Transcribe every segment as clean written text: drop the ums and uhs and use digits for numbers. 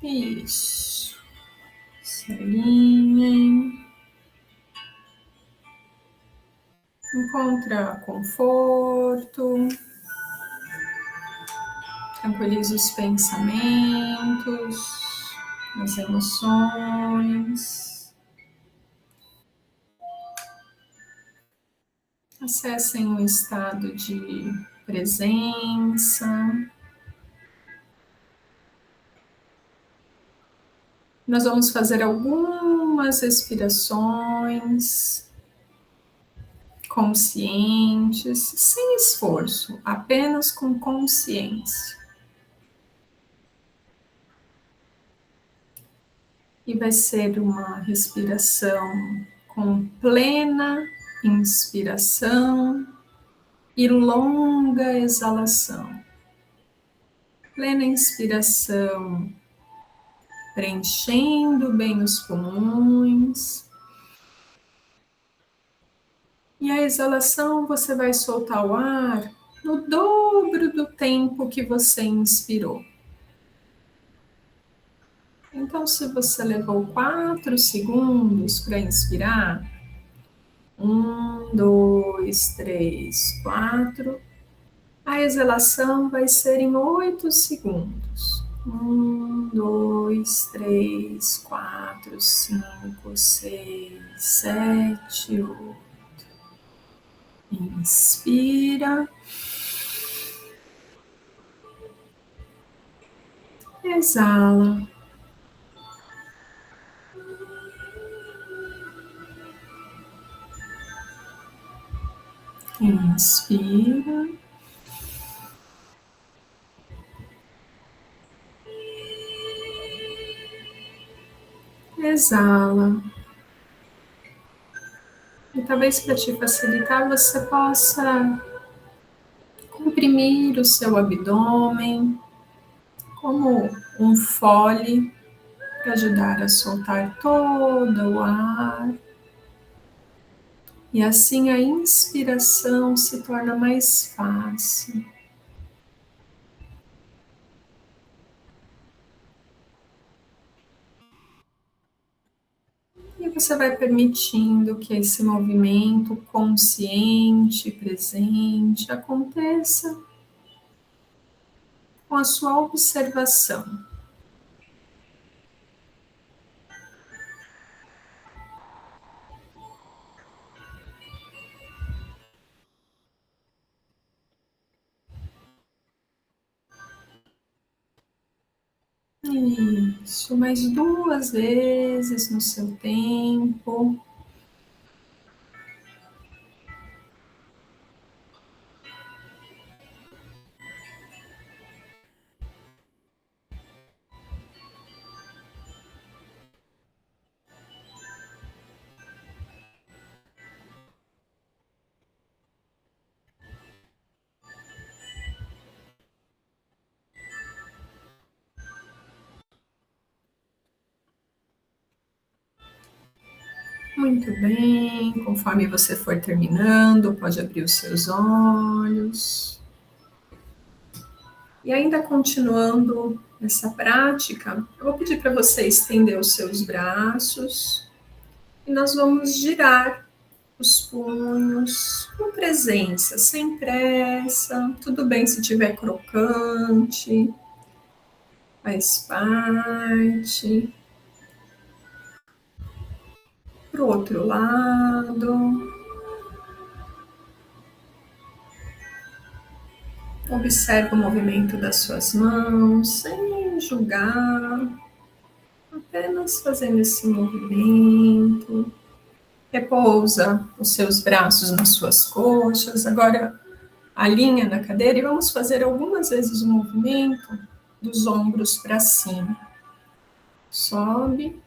Isso. Se alinhem. Encontra conforto. Tranquiliza os pensamentos, as emoções. Acessem um estado de presença. Nós vamos fazer algumas respirações conscientes, sem esforço, apenas com consciência. E vai ser uma respiração com plena inspiração e longa exalação. Plena inspiração, preenchendo bem os pulmões. E a exalação, você vai soltar o ar no dobro do tempo que você inspirou. Então, se você levou 4 segundos para inspirar, 1, 2, 3, 4, a exalação vai ser em 8 segundos. 1, 2, 3, 4, 5, 6, 7, 8. Inspira. Exala. Inspira. Exala. E talvez para te facilitar, você possa comprimir o seu abdômen como um fole para ajudar a soltar todo o ar. E assim a inspiração se torna mais fácil. E você vai permitindo que esse movimento consciente, presente, aconteça com a sua observação. Isso, mais 2 vezes no seu tempo. Muito bem, conforme você for terminando, pode abrir os seus olhos. E ainda continuando essa prática, eu vou pedir para você estender os seus braços e nós vamos girar os punhos com presença, sem pressa. Tudo bem se tiver crocante, faz parte. Para o outro lado. Observe o movimento das suas mãos, sem julgar, apenas fazendo esse movimento. Repousa os seus braços nas suas coxas. Agora, alinha na cadeira e vamos fazer algumas vezes o movimento dos ombros para cima. Sobe,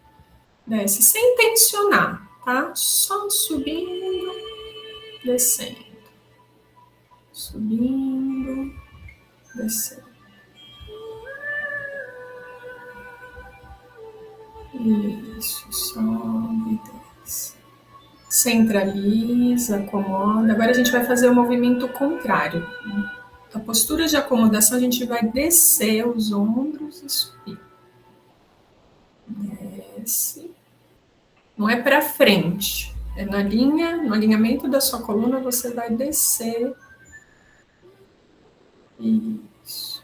desce, sem tensionar, tá? Só subindo, descendo. Subindo, descendo. Isso, sobe, desce. Centraliza, acomoda. Agora a gente vai fazer o movimento contrário. A postura de acomodação, a gente vai descer os ombros e subir. Desce. Não é para frente, é na linha, no alinhamento da sua coluna, você vai descer. Isso.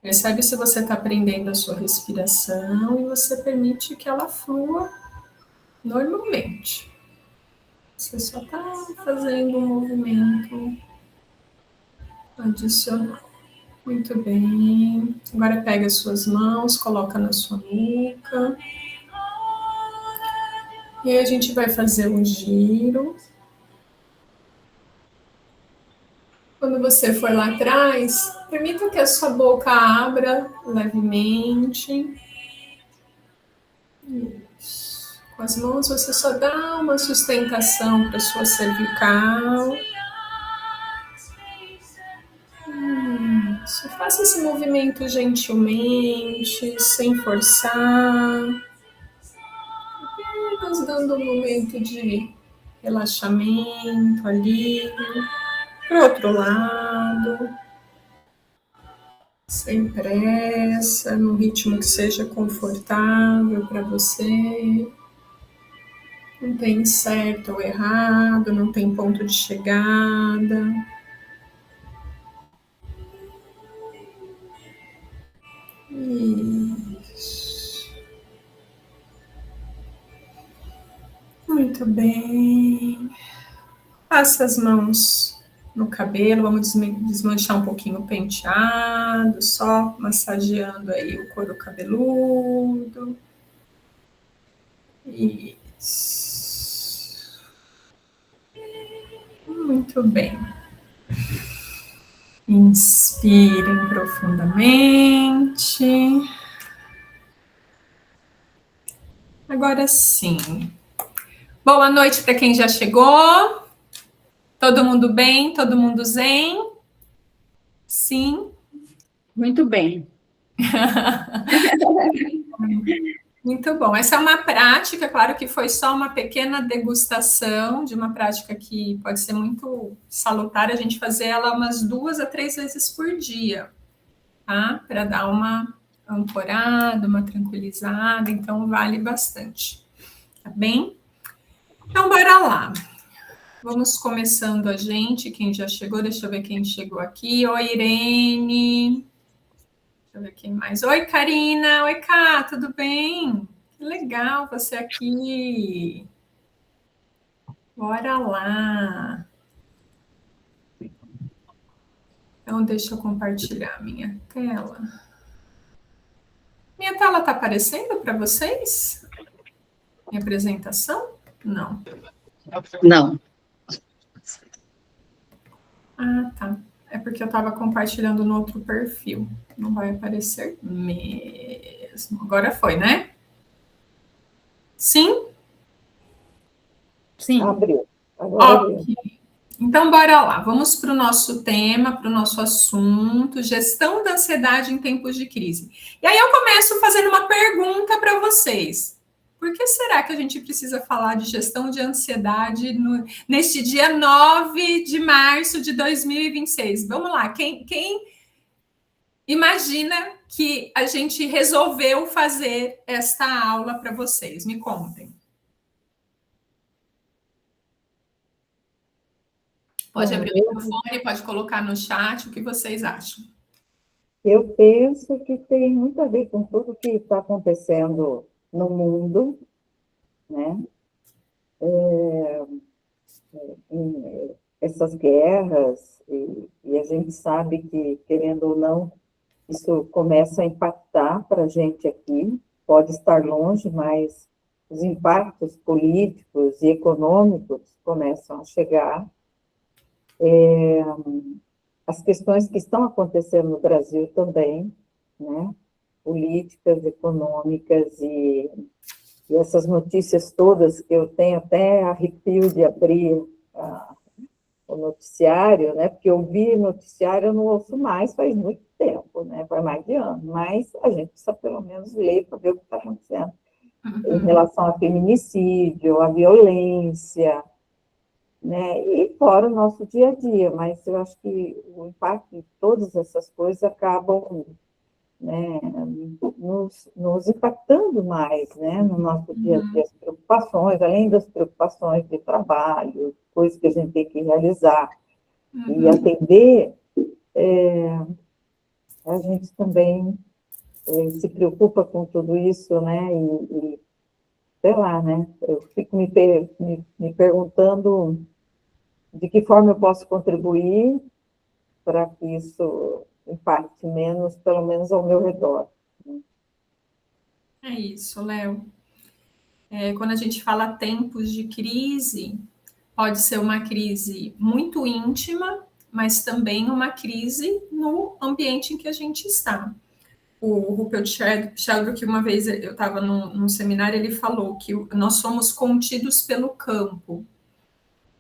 Percebe se você está prendendo a sua respiração e você permite que ela flua normalmente. Você só está fazendo um movimento adicional. Muito bem. Agora pega as suas mãos, coloca na sua nuca. E aí a gente vai fazer um giro. Quando você for lá atrás, permita que a sua boca abra levemente. Isso. Com as mãos você só dá uma sustentação para a sua cervical. Isso. Faça esse movimento gentilmente, sem forçar. Apenas dando um momento de relaxamento, alívio. Para o outro lado. Sem pressa, num ritmo que seja confortável para você. Não tem certo ou errado, não tem ponto de chegada. Isso. Muito bem. Passa as mãos no cabelo, vamos desmanchar um pouquinho o penteado, só massageando aí o couro cabeludo. Isso. Muito bem. Inspirem profundamente. Agora sim. Boa noite para quem já chegou. Todo mundo bem? Todo mundo zen? Sim. Muito bem. Muito bom. Essa é uma prática, claro que foi só uma pequena degustação de uma prática que pode ser muito salutar, a gente fazer ela umas 2 a 3 vezes por dia, tá? Para dar uma ancorada, uma tranquilizada, então vale bastante, tá bem? Então, bora lá. Vamos começando a gente, quem já chegou, deixa eu ver quem chegou aqui. Oi, Irene. Deixa eu ver quem mais. Oi, Karina. Oi, Ká, tudo bem? Que legal você aqui. Bora lá. Então, deixa eu compartilhar minha tela. Minha tela está aparecendo para vocês? Minha apresentação? Não. Não. Ah, tá. É porque eu estava compartilhando no outro perfil. Não vai aparecer mesmo. Agora foi, né? Sim? Sim. Abriu. Agora abriu. Ok. Então, bora lá. Vamos para o nosso tema, para o nosso assunto, gestão da ansiedade em tempos de crise. E aí eu começo fazendo uma pergunta para vocês. Por que será que a gente precisa falar de gestão de ansiedade neste dia 9 de março de 2026? Vamos lá, quem imagina que a gente resolveu fazer esta aula para vocês? Me contem. Pode abrir o microfone, pode colocar no chat o que vocês acham. Eu penso que tem muito a ver com tudo que está acontecendo no mundo, né? Essas guerras, e a gente sabe que, querendo ou não, isso começa a impactar para a gente aqui, pode estar longe, mas os impactos políticos e econômicos começam a chegar. As questões que estão acontecendo no Brasil também, né? Políticas, econômicas e essas notícias todas que eu tenho até arrepio de abrir o noticiário, né? Porque eu vi noticiário, eu não ouço mais faz muito tempo, né? Faz mais de ano, mas a gente precisa pelo menos ler para ver o que está acontecendo em relação a feminicídio, a violência, né? E fora o nosso dia a dia, mas eu acho que o impacto de todas essas coisas acabam né, nos impactando mais, né, no nosso dia a dia, as preocupações, além das preocupações de trabalho, coisas que a gente tem que realizar e atender, a gente também se preocupa com tudo isso, né, e sei lá, né, eu fico me perguntando de que forma eu posso contribuir para que isso impacte menos, pelo menos ao meu redor. É isso, Léo. Quando a gente fala tempos de crise, pode ser uma crise muito íntima, mas também uma crise no ambiente em que a gente está. O Rupert Sheldrake, uma vez eu estava num seminário, ele falou que nós somos contidos pelo campo.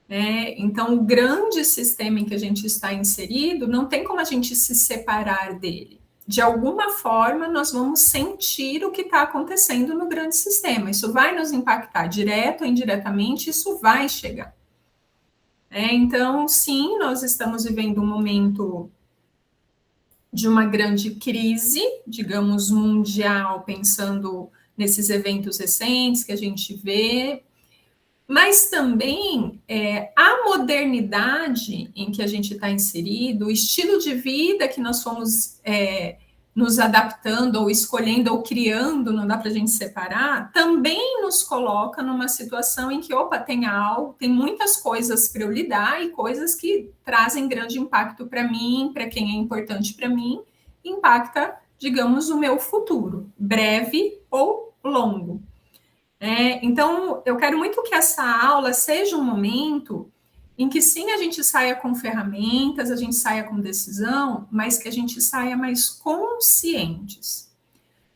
Né? Então, o grande sistema em que a gente está inserido, não tem como a gente se separar dele. De alguma forma, nós vamos sentir o que está acontecendo no grande sistema. Isso vai nos impactar, direto ou indiretamente, isso vai chegar. Então, sim, nós estamos vivendo um momento de uma grande crise, digamos, mundial, pensando nesses eventos recentes que a gente vê, mas também a modernidade em que a gente está inserido, o estilo de vida que nós fomos nos adaptando, ou escolhendo, ou criando, não dá para a gente separar, também nos coloca numa situação em que, opa, tem muitas coisas para eu lidar e coisas que trazem grande impacto para mim, para quem é importante para mim, impacta, digamos, o meu futuro, breve ou longo. Então, eu quero muito que essa aula seja um momento em que sim, a gente saia com ferramentas, a gente saia com decisão, mas que a gente saia mais conscientes.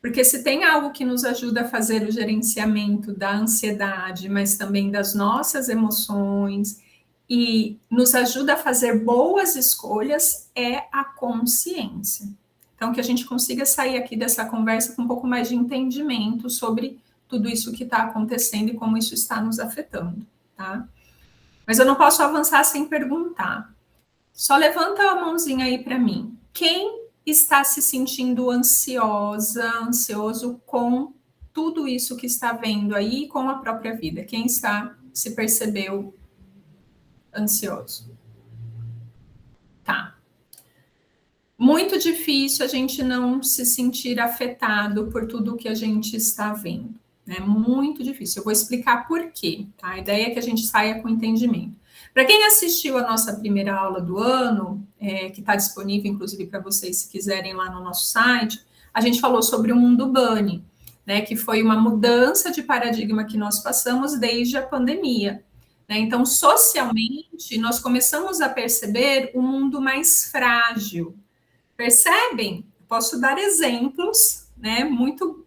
Porque se tem algo que nos ajuda a fazer o gerenciamento da ansiedade, mas também das nossas emoções, e nos ajuda a fazer boas escolhas, é a consciência. Então, que a gente consiga sair aqui dessa conversa com um pouco mais de entendimento sobre tudo isso que está acontecendo e como isso está nos afetando, tá? Mas eu não posso avançar sem perguntar. Só levanta a mãozinha aí para mim. Quem está se sentindo ansioso com tudo isso que está vendo aí, com a própria vida? Quem se percebeu ansioso? Tá. Muito difícil a gente não se sentir afetado por tudo que a gente está vendo. É muito difícil. Eu vou explicar por quê. Tá? A ideia é que a gente saia com entendimento. Para quem assistiu a nossa primeira aula do ano, que está disponível, inclusive, para vocês, se quiserem, lá no nosso site, a gente falou sobre o mundo bunny, né, que foi uma mudança de paradigma que nós passamos desde a pandemia. Né? Então, socialmente, nós começamos a perceber um mundo mais frágil. Percebem? Posso dar exemplos, né, muito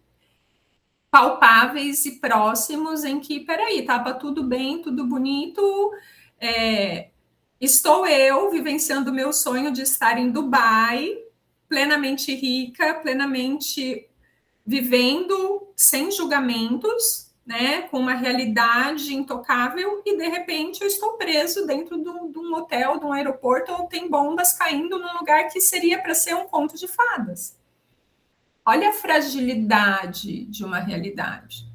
palpáveis e próximos em que, peraí, estava tudo bem, tudo bonito, estou eu vivenciando o meu sonho de estar em Dubai, plenamente rica, plenamente vivendo sem julgamentos, né, com uma realidade intocável, e de repente eu estou preso dentro de um hotel, de um aeroporto, ou tem bombas caindo num lugar que seria para ser um conto de fadas. Olha a fragilidade de uma realidade.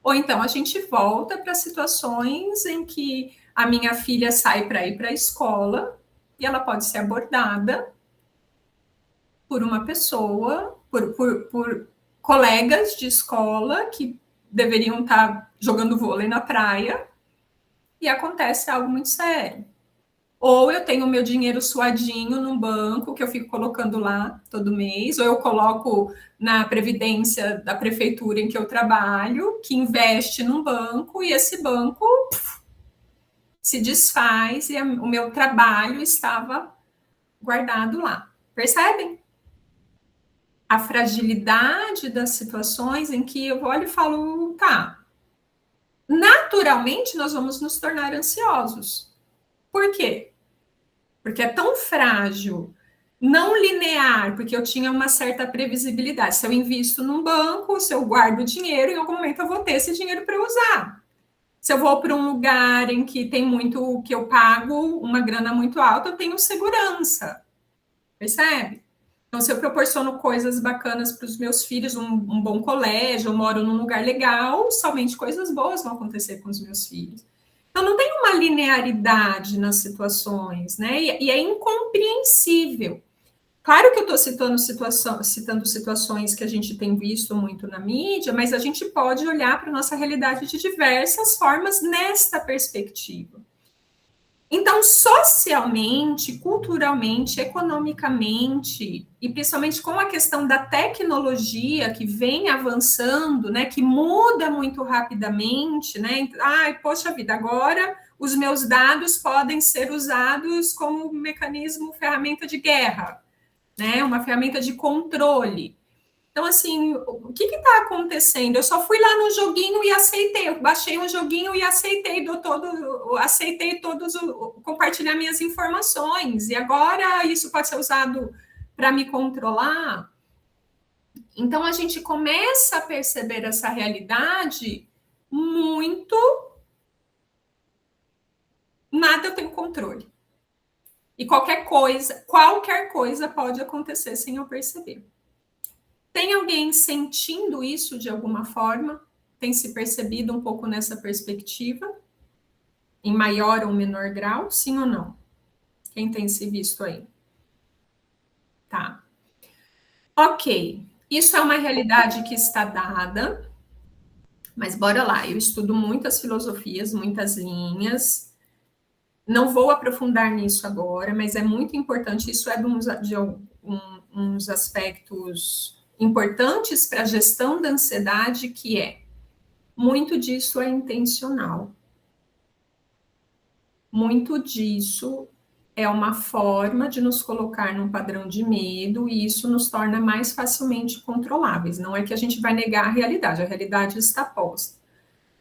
Ou então a gente volta para situações em que a minha filha sai para ir para a escola e ela pode ser abordada por uma pessoa, por colegas de escola que deveriam estar jogando vôlei na praia, e acontece algo muito sério. Ou eu tenho meu dinheiro suadinho num banco, que eu fico colocando lá todo mês, ou eu coloco na previdência da prefeitura em que eu trabalho, que investe num banco, e esse banco se desfaz, e o meu trabalho estava guardado lá. Percebem? A fragilidade das situações em que eu olho e falo, tá, naturalmente nós vamos nos tornar ansiosos. Por quê? Porque é tão frágil, não linear, porque eu tinha uma certa previsibilidade. Se eu invisto num banco, se eu guardo dinheiro, em algum momento eu vou ter esse dinheiro para usar. Se eu vou para um lugar em que tem muito, que eu pago uma grana muito alta, eu tenho segurança. Percebe? Então, se eu proporciono coisas bacanas para os meus filhos, um bom colégio, eu moro num lugar legal, somente coisas boas vão acontecer com os meus filhos. Então, não tem uma linearidade nas situações, né? E é incompreensível. Claro que eu estou citando situações que a gente tem visto muito na mídia, mas a gente pode olhar para a nossa realidade de diversas formas nesta perspectiva. Então, socialmente, culturalmente, economicamente, e principalmente com a questão da tecnologia que vem avançando, né, que muda muito rapidamente, né? Ai, poxa vida, agora os meus dados podem ser usados como mecanismo, ferramenta de guerra, né? Uma ferramenta de controle. Então, assim, o que está acontecendo? Eu só fui lá no joguinho e aceitei. Eu baixei um joguinho e aceitei todos, compartilhar minhas informações. E agora isso pode ser usado para me controlar. Então, a gente começa a perceber essa realidade muito. Nada eu tenho controle. E qualquer coisa pode acontecer sem eu perceber. Tem alguém sentindo isso de alguma forma? Tem se percebido um pouco nessa perspectiva? Em maior ou menor grau? Sim ou não? Quem tem se visto aí? Tá. Ok. Isso é uma realidade que está dada, mas bora lá. Eu estudo muitas filosofias, muitas linhas. Não vou aprofundar nisso agora, mas é muito importante. Isso é de uns aspectos importantes para a gestão da ansiedade, que é muito disso é intencional. Muito disso é uma forma de nos colocar num padrão de medo e isso nos torna mais facilmente controláveis. Não é que a gente vai negar a realidade está posta.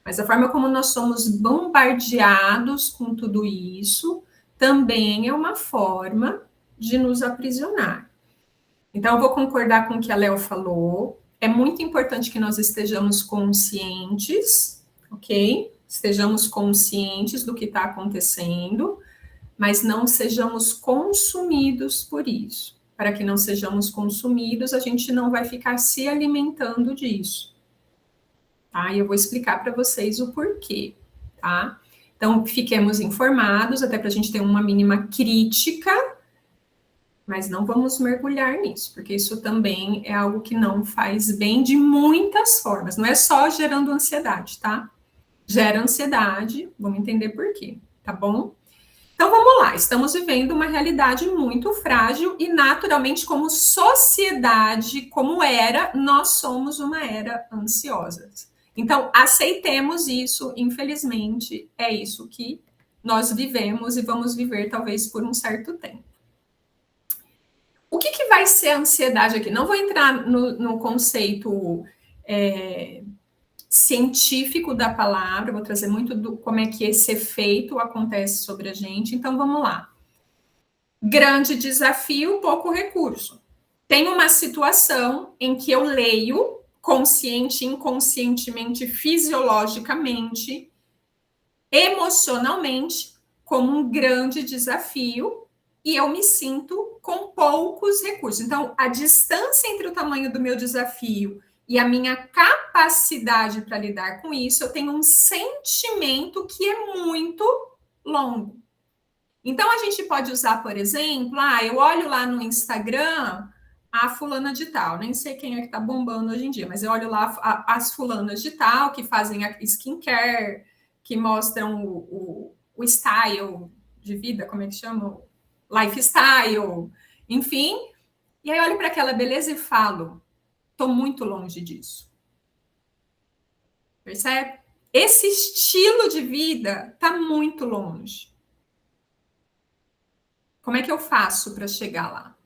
Mas a forma como nós somos bombardeados com tudo isso também é uma forma de nos aprisionar. Então, eu vou concordar com o que a Léo falou. É muito importante que nós estejamos conscientes, ok? Estejamos conscientes do que está acontecendo, mas não sejamos consumidos por isso. Para que não sejamos consumidos, a gente não vai ficar se alimentando disso. Tá? E eu vou explicar para vocês o porquê, tá? Então, fiquemos informados, até para a gente ter uma mínima crítica, mas não vamos mergulhar nisso, porque isso também é algo que não faz bem de muitas formas, não é só gerando ansiedade, tá? Gera ansiedade, vamos entender por quê, tá bom? Então vamos lá, estamos vivendo uma realidade muito frágil e naturalmente como sociedade, como era, nós somos uma era ansiosa. Então aceitemos isso, infelizmente, é isso que nós vivemos e vamos viver talvez por um certo tempo. O que vai ser a ansiedade aqui? Não vou entrar no conceito científico da palavra, vou trazer muito do como é que esse efeito acontece sobre a gente. Então, vamos lá. Grande desafio, pouco recurso. Tem uma situação em que eu leio, consciente, inconscientemente, fisiologicamente, emocionalmente, como um grande desafio, e eu me sinto com poucos recursos. Então, a distância entre o tamanho do meu desafio e a minha capacidade para lidar com isso, eu tenho um sentimento que é muito longo. Então, a gente pode usar, por exemplo, eu olho lá no Instagram a fulana de tal, nem sei quem é que está bombando hoje em dia, mas eu olho lá as fulanas de tal que fazem a skincare, que mostram o style de vida, como é que chama? Lifestyle, enfim. E aí eu olho para aquela beleza e falo, estou muito longe disso. Percebe? Esse estilo de vida está muito longe. Como é que eu faço para chegar lá?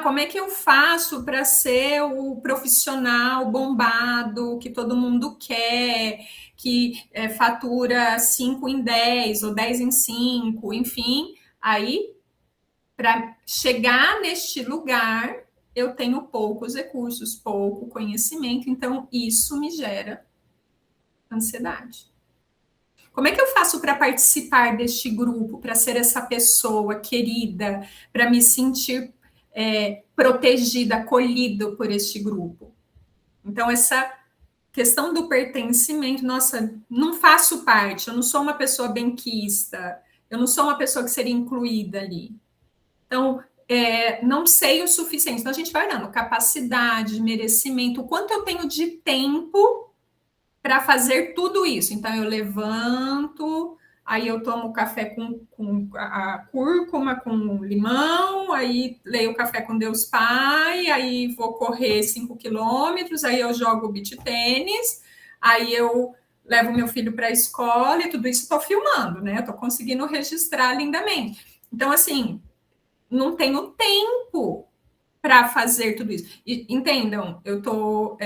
Como é que eu faço para ser o profissional bombado que todo mundo quer, que fatura 5 em 10 ou 10 em 5, enfim. Aí, para chegar neste lugar, eu tenho poucos recursos, pouco conhecimento, então isso me gera ansiedade. Como é que eu faço para participar deste grupo, para ser essa pessoa querida, para me sentir protegido, acolhido por este grupo. Então, essa questão do pertencimento, nossa, não faço parte, eu não sou uma pessoa benquista, eu não sou uma pessoa que seria incluída ali. Então, não sei o suficiente. Então, a gente vai dando capacidade, merecimento, o quanto eu tenho de tempo para fazer tudo isso. Então, eu levanto, aí eu tomo café com a cúrcuma, com limão, aí leio o café com Deus Pai, aí vou correr 5 quilômetros, aí eu jogo beach tênis, aí eu levo meu filho para a escola e tudo isso estou filmando, né? Estou conseguindo registrar lindamente. Então, assim, não tenho tempo para fazer tudo isso. E, entendam, eu estou...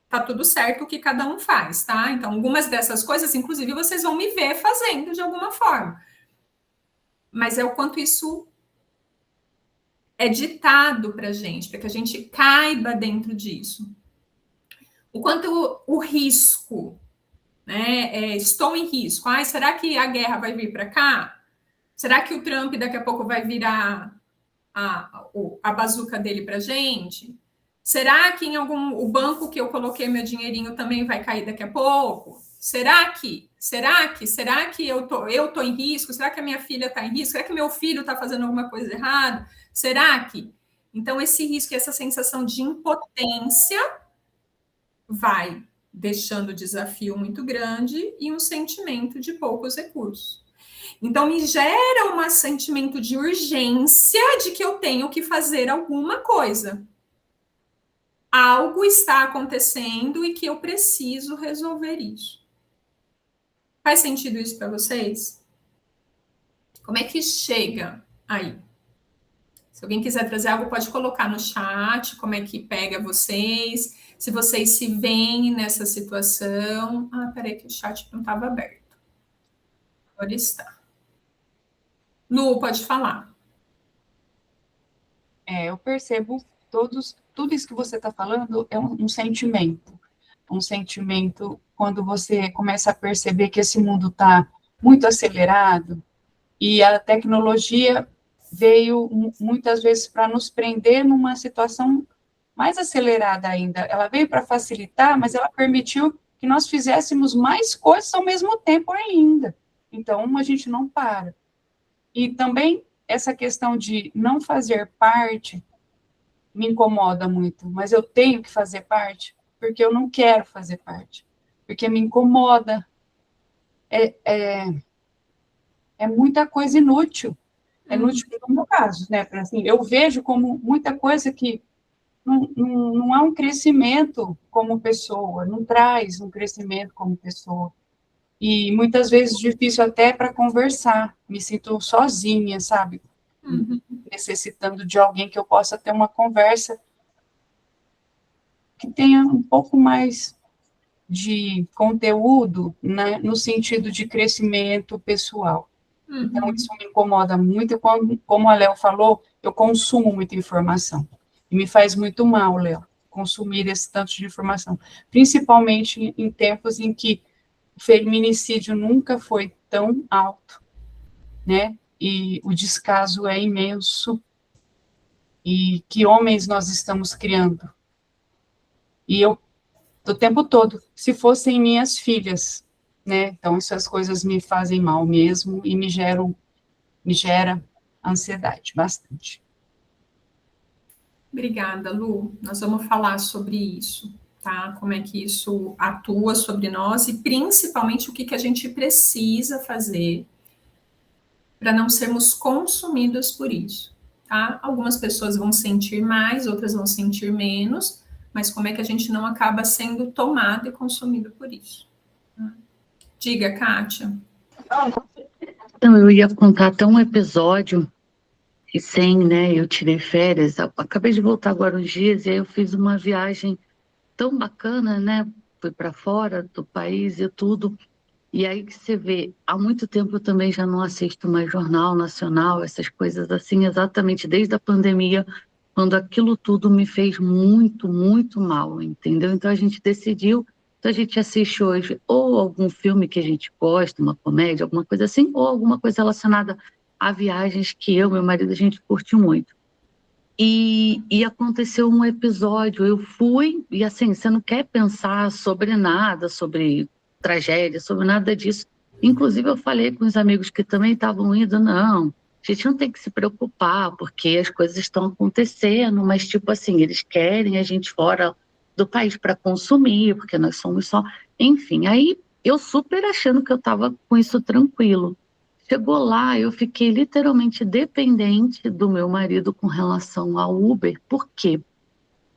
tá tudo certo o que cada um faz, tá? Então, algumas dessas coisas, inclusive, vocês vão me ver fazendo de alguma forma. Mas é o quanto isso é ditado para a gente, para que a gente caiba dentro disso. O quanto o risco, né? Estou em risco. Ai, será que a guerra vai vir para cá? Será que o Trump daqui a pouco vai virar a bazuca dele para a gente? Será que o banco que eu coloquei meu dinheirinho também vai cair daqui a pouco? Será que eu tô em risco? Será que a minha filha está em risco? Será que meu filho está fazendo alguma coisa errada? Será que? Então, esse risco e essa sensação de impotência vai deixando o desafio muito grande e um sentimento de poucos recursos. Então, me gera um sentimento de urgência de que eu tenho que fazer alguma coisa. Algo está acontecendo e que eu preciso resolver isso. Faz sentido isso para vocês? Como é que chega aí? Se alguém quiser trazer algo, pode colocar no chat, como é que pega vocês, se vocês se veem nessa situação. Ah, peraí que o chat não estava aberto. Agora está. Lu, pode falar. Eu percebo tudo isso que você está falando é um sentimento. Um sentimento quando você começa a perceber que esse mundo está muito acelerado e a tecnologia veio muitas vezes para nos prender numa situação mais acelerada ainda. Ela veio para facilitar, mas ela permitiu que nós fizéssemos mais coisas ao mesmo tempo ainda. Então, a gente não para. E também essa questão de não fazer parte me incomoda muito, mas eu tenho que fazer parte porque eu não quero fazer parte, porque me incomoda. É muita coisa inútil. É inútil no meu caso, né? Assim, eu vejo como muita coisa que não há um crescimento como pessoa, não traz um crescimento como pessoa. E muitas vezes difícil até para conversar, me sinto sozinha, sabe? Necessitando de alguém que eu possa ter uma conversa que tenha um pouco mais de conteúdo, né, no sentido de crescimento pessoal. Então, isso me incomoda muito, como a Léo falou, eu consumo muita informação, e me faz muito mal, Léo, consumir esse tanto de informação, principalmente em tempos em que o feminicídio nunca foi tão alto, né, e o descaso é imenso, e que homens nós estamos criando. E eu, o tempo todo, se fossem minhas filhas, né, então essas coisas me fazem mal mesmo, e me gera ansiedade, bastante. Obrigada, Lu. Nós vamos falar sobre isso, tá? Como é que isso atua sobre nós e principalmente o que a gente precisa fazer para não sermos consumidos por isso, tá? Algumas pessoas vão sentir mais, outras vão sentir menos, mas como é que a gente não acaba sendo tomado e consumido por isso? Diga, Kátia. Então, eu ia contar até um episódio recém, né, eu tirei férias, acabei de voltar agora uns dias, e aí eu fiz uma viagem tão bacana, né, fui para fora do país e tudo, e aí que você vê, há muito tempo eu também já não assisto mais Jornal Nacional, essas coisas assim, exatamente desde a pandemia, quando aquilo tudo me fez muito, muito mal, entendeu? Então a gente decidiu, então a gente assiste hoje ou algum filme que a gente gosta, uma comédia, alguma coisa assim, ou alguma coisa relacionada a viagens que eu e meu marido, a gente curte muito. E aconteceu um episódio, eu fui, e assim, você não quer pensar sobre nada, sobre tragédia, sobre nada disso. Inclusive, eu falei com os amigos que também estavam indo, não, a gente não tem que se preocupar, porque as coisas estão acontecendo, mas, tipo assim, eles querem a gente fora do país para consumir, porque nós somos só... Enfim, aí eu super achando que eu estava com isso tranquilo. Chegou lá, eu fiquei literalmente dependente do meu marido com relação ao Uber, porque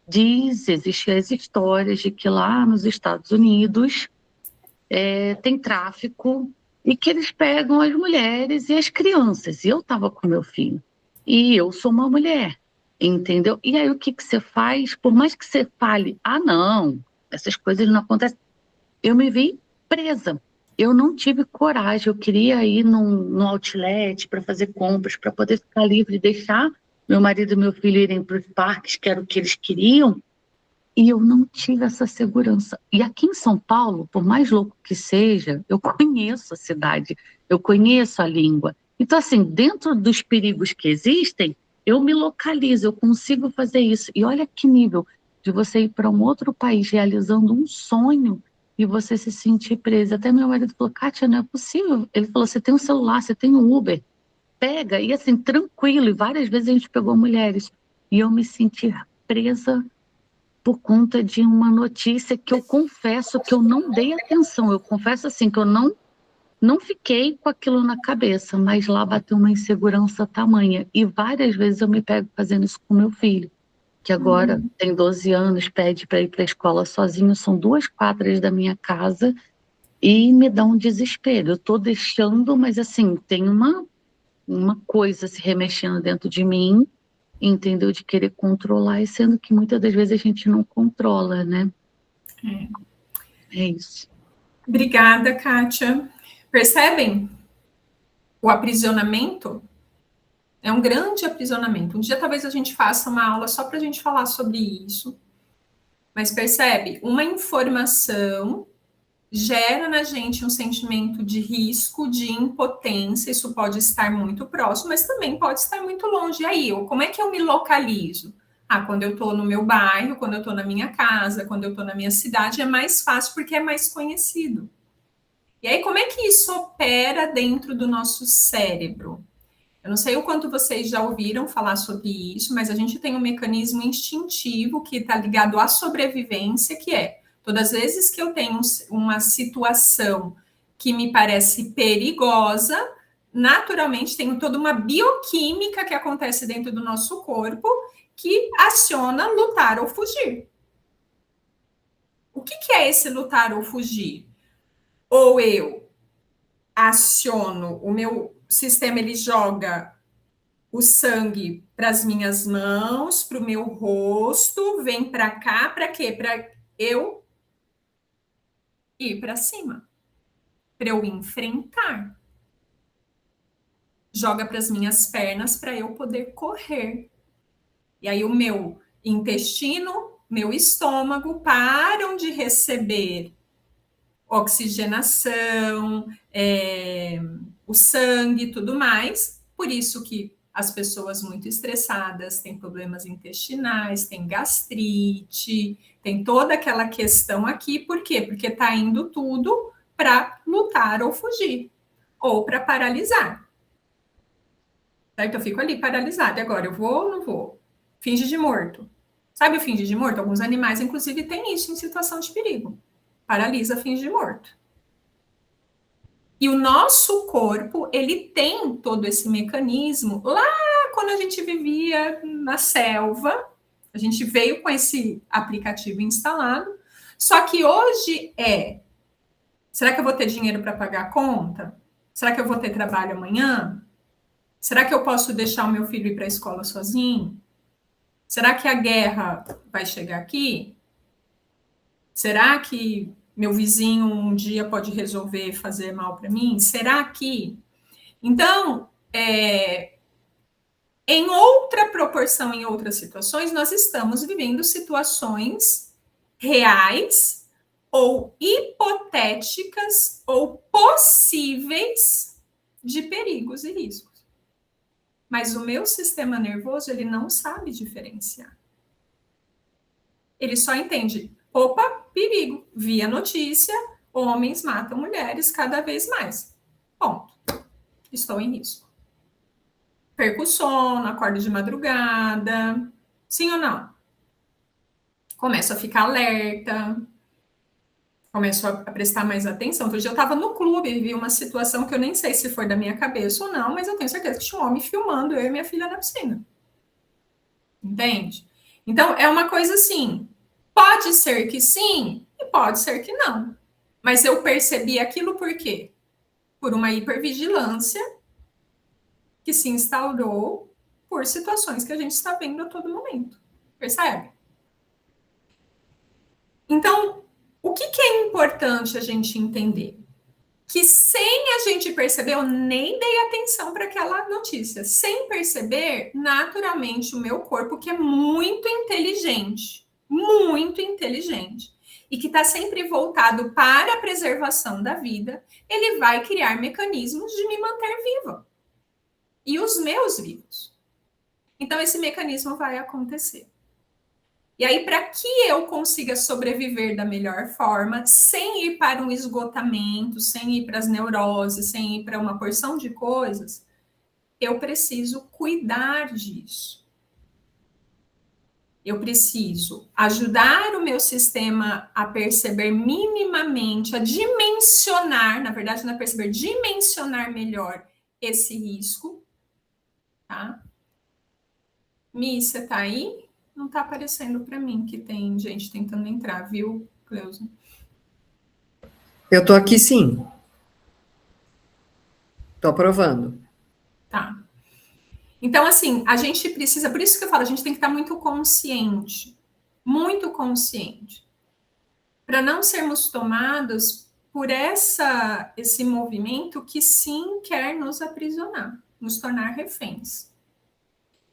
existem as histórias de que lá nos Estados Unidos tem tráfico e que eles pegam as mulheres e as crianças. E eu estava com meu filho. E eu sou uma mulher, entendeu? E aí o que você faz? Por mais que você fale, ah, não, essas coisas não acontecem, eu me vi presa. Eu não tive coragem, eu queria ir no outlet para fazer compras, para poder ficar livre, deixar meu marido e meu filho irem para os parques, que era o que eles queriam, e eu não tive essa segurança. E aqui em São Paulo, por mais louco que seja, eu conheço a cidade, eu conheço a língua. Então, assim, dentro dos perigos que existem, eu me localizo, eu consigo fazer isso. E olha que nível de você ir para um outro país realizando um sonho e você se sentir presa. Até meu marido falou, Kátia, não é possível. Ele falou, você tem um celular, você tem um Uber, pega. E assim, tranquilo. E várias vezes a gente pegou mulheres. E eu me senti presa por conta de uma notícia que eu confesso que eu não dei atenção. Eu confesso assim que eu não fiquei com aquilo na cabeça, mas lá bateu uma insegurança tamanha. E várias vezes eu me pego fazendo isso com meu filho, que agora tem 12 anos, pede para ir para a escola sozinho, são 2 quadras da minha casa, e me dá um desespero. Eu estou deixando, mas assim, tem uma coisa se remexendo dentro de mim, entendeu? De querer controlar, e sendo que muitas das vezes a gente não controla, né? É isso. Obrigada, Kátia. Percebem? O aprisionamento é um grande aprisionamento. Um dia talvez a gente faça uma aula só para a gente falar sobre isso. Mas percebe? Uma informação gera na gente um sentimento de risco, de impotência. Isso pode estar muito próximo, mas também pode estar muito longe. E aí, como é que eu me localizo? Ah, quando eu estou no meu bairro, quando eu estou na minha casa, quando eu estou na minha cidade, é mais fácil porque é mais conhecido. E aí, como é que isso opera dentro do nosso cérebro? Eu não sei o quanto vocês já ouviram falar sobre isso, mas a gente tem um mecanismo instintivo que está ligado à sobrevivência, que é todas as vezes que eu tenho uma situação que me parece perigosa, naturalmente tenho toda uma bioquímica que acontece dentro do nosso corpo que aciona lutar ou fugir. O que é esse lutar ou fugir? Ou eu aciono, o meu sistema ele joga o sangue para as minhas mãos, para o meu rosto, vem para cá, para quê? Para eu ir para cima, para eu enfrentar. Joga para as minhas pernas para eu poder correr. E aí o meu intestino, meu estômago param de receber oxigenação, o sangue e tudo mais. Por isso que as pessoas muito estressadas têm problemas intestinais, têm gastrite, tem toda aquela questão aqui. Por quê? Porque está indo tudo para lutar ou fugir, ou para paralisar. Certo? Eu fico ali paralisada. Agora, eu vou ou não vou? Finge de morto. Sabe o finge de morto? Alguns animais, inclusive, têm isso em situação de perigo. Paralisa, finge de morto. E o nosso corpo, ele tem todo esse mecanismo. Lá, quando a gente vivia na selva, a gente veio com esse aplicativo instalado. Só que hoje será que eu vou ter dinheiro para pagar a conta? Será que eu vou ter trabalho amanhã? Será que eu posso deixar o meu filho ir para a escola sozinho? Será que a guerra vai chegar aqui? Será que meu vizinho um dia pode resolver fazer mal para mim? Será que? Então, em outra proporção, em outras situações, nós estamos vivendo situações reais ou hipotéticas ou possíveis de perigos e riscos. Mas o meu sistema nervoso, ele não sabe diferenciar. Ele só entende, opa, perigo, vi a notícia, homens matam mulheres cada vez mais. Ponto. Estou em risco. Perco o sono, acordo de madrugada. Sim ou não? Começo a ficar alerta. Começo a prestar mais atenção. Outro dia eu estava no clube e vi uma situação que eu nem sei se foi da minha cabeça ou não, mas eu tenho certeza que tinha um homem filmando eu e minha filha na piscina. Entende? Então, é uma coisa assim, pode ser que sim e pode ser que não. Mas eu percebi aquilo por quê? Por uma hipervigilância que se instaurou por situações que a gente está vendo a todo momento. Percebe? Então, o que é importante a gente entender? Que sem a gente perceber, eu nem dei atenção para aquela notícia. Sem perceber, naturalmente, o meu corpo, que é muito inteligente, e que está sempre voltado para a preservação da vida, ele vai criar mecanismos de me manter viva. E os meus vivos. Então, esse mecanismo vai acontecer. E aí, para que eu consiga sobreviver da melhor forma, sem ir para um esgotamento, sem ir para as neuroses, sem ir para uma porção de coisas, eu preciso cuidar disso. Eu preciso ajudar o meu sistema a perceber minimamente, a dimensionar, na verdade, não é perceber, dimensionar melhor esse risco, tá? Mi, você tá aí? Não tá aparecendo para mim que tem gente tentando entrar, viu, Cleusa? Eu tô aqui sim. Tô aprovando. Tá. Então, assim, a gente precisa, por isso que eu falo, a gente tem que estar muito consciente, para não sermos tomados por esse movimento que sim quer nos aprisionar, nos tornar reféns.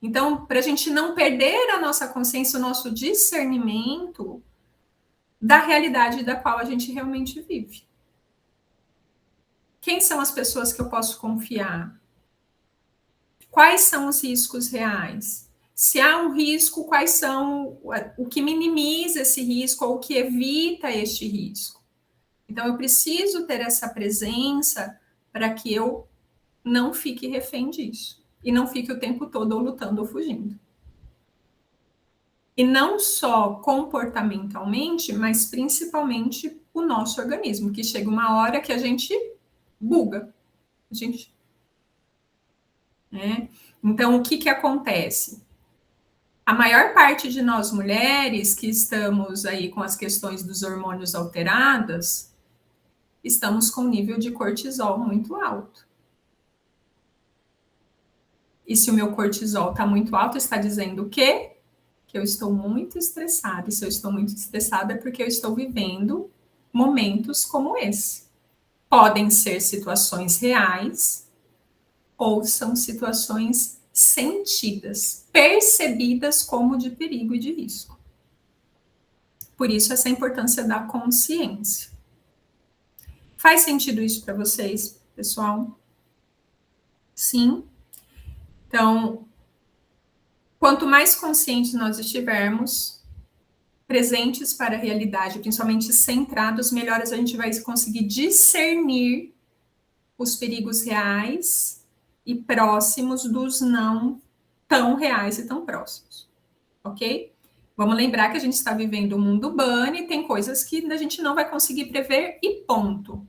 Então, para a gente não perder a nossa consciência, o nosso discernimento da realidade da qual a gente realmente vive. Quem são as pessoas que eu posso confiar? Quais são os riscos reais? Se há um risco, quais são o que minimiza esse risco ou o que evita este risco? Então, eu preciso ter essa presença para que eu não fique refém disso. E não fique o tempo todo ou lutando ou fugindo. E não só comportamentalmente, mas principalmente o nosso organismo, que chega uma hora que a gente buga. A gente... né? Então, o que acontece? A maior parte de nós mulheres que estamos aí com as questões dos hormônios alteradas, estamos com nível de cortisol muito alto. E se o meu cortisol está muito alto, está dizendo o quê? Que eu estou muito estressada. E se eu estou muito estressada é porque eu estou vivendo momentos como esse. Podem ser situações reais ou são situações sentidas, percebidas como de perigo e de risco. Por isso, essa importância da consciência. Faz sentido isso para vocês, pessoal? Sim? Então, quanto mais conscientes nós estivermos, presentes para a realidade, principalmente centrados, melhor a gente vai conseguir discernir os perigos reais e próximos dos não tão reais e tão próximos, ok? Vamos lembrar que a gente está vivendo um mundo bunny e tem coisas que a gente não vai conseguir prever e ponto.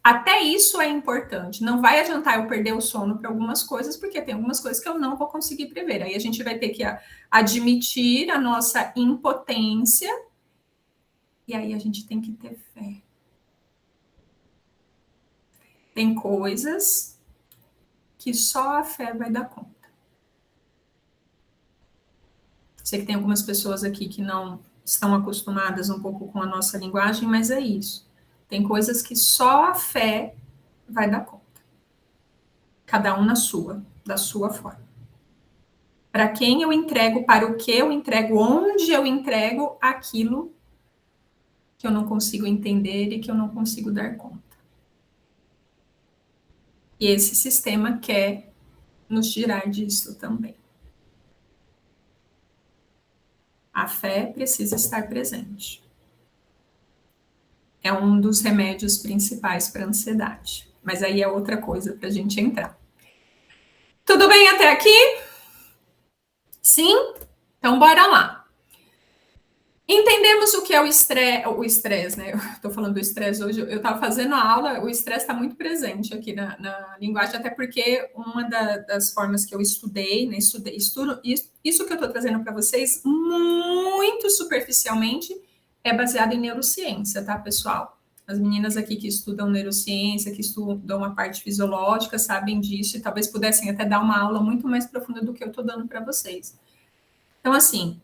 Até isso é importante. Não vai adiantar eu perder o sono para algumas coisas, porque tem algumas coisas que eu não vou conseguir prever. Aí a gente vai ter que admitir a nossa impotência e aí a gente tem que ter fé. Tem coisas que só a fé vai dar conta. Sei que tem algumas pessoas aqui que não estão acostumadas um pouco com a nossa linguagem, mas é isso. Tem coisas que só a fé vai dar conta. Cada um da sua forma. Para quem eu entrego, para o que eu entrego, onde eu entrego aquilo que eu não consigo entender e que eu não consigo dar conta. E esse sistema quer nos tirar disso também. A fé precisa estar presente. É um dos remédios principais para a ansiedade. Mas aí é outra coisa para a gente entrar. Tudo bem até aqui? Sim? Então, bora lá. Entendemos o que é o estresse, né? Eu estou falando do estresse hoje, eu estava fazendo a aula, o estresse está muito presente aqui na linguagem, até porque uma das formas que eu estudei, né? Estudo, isso que eu estou trazendo para vocês, muito superficialmente, é baseado em neurociência, tá, pessoal? As meninas aqui que estudam neurociência, que estudam a parte fisiológica, sabem disso, e talvez pudessem até dar uma aula muito mais profunda do que eu estou dando para vocês. Então, assim,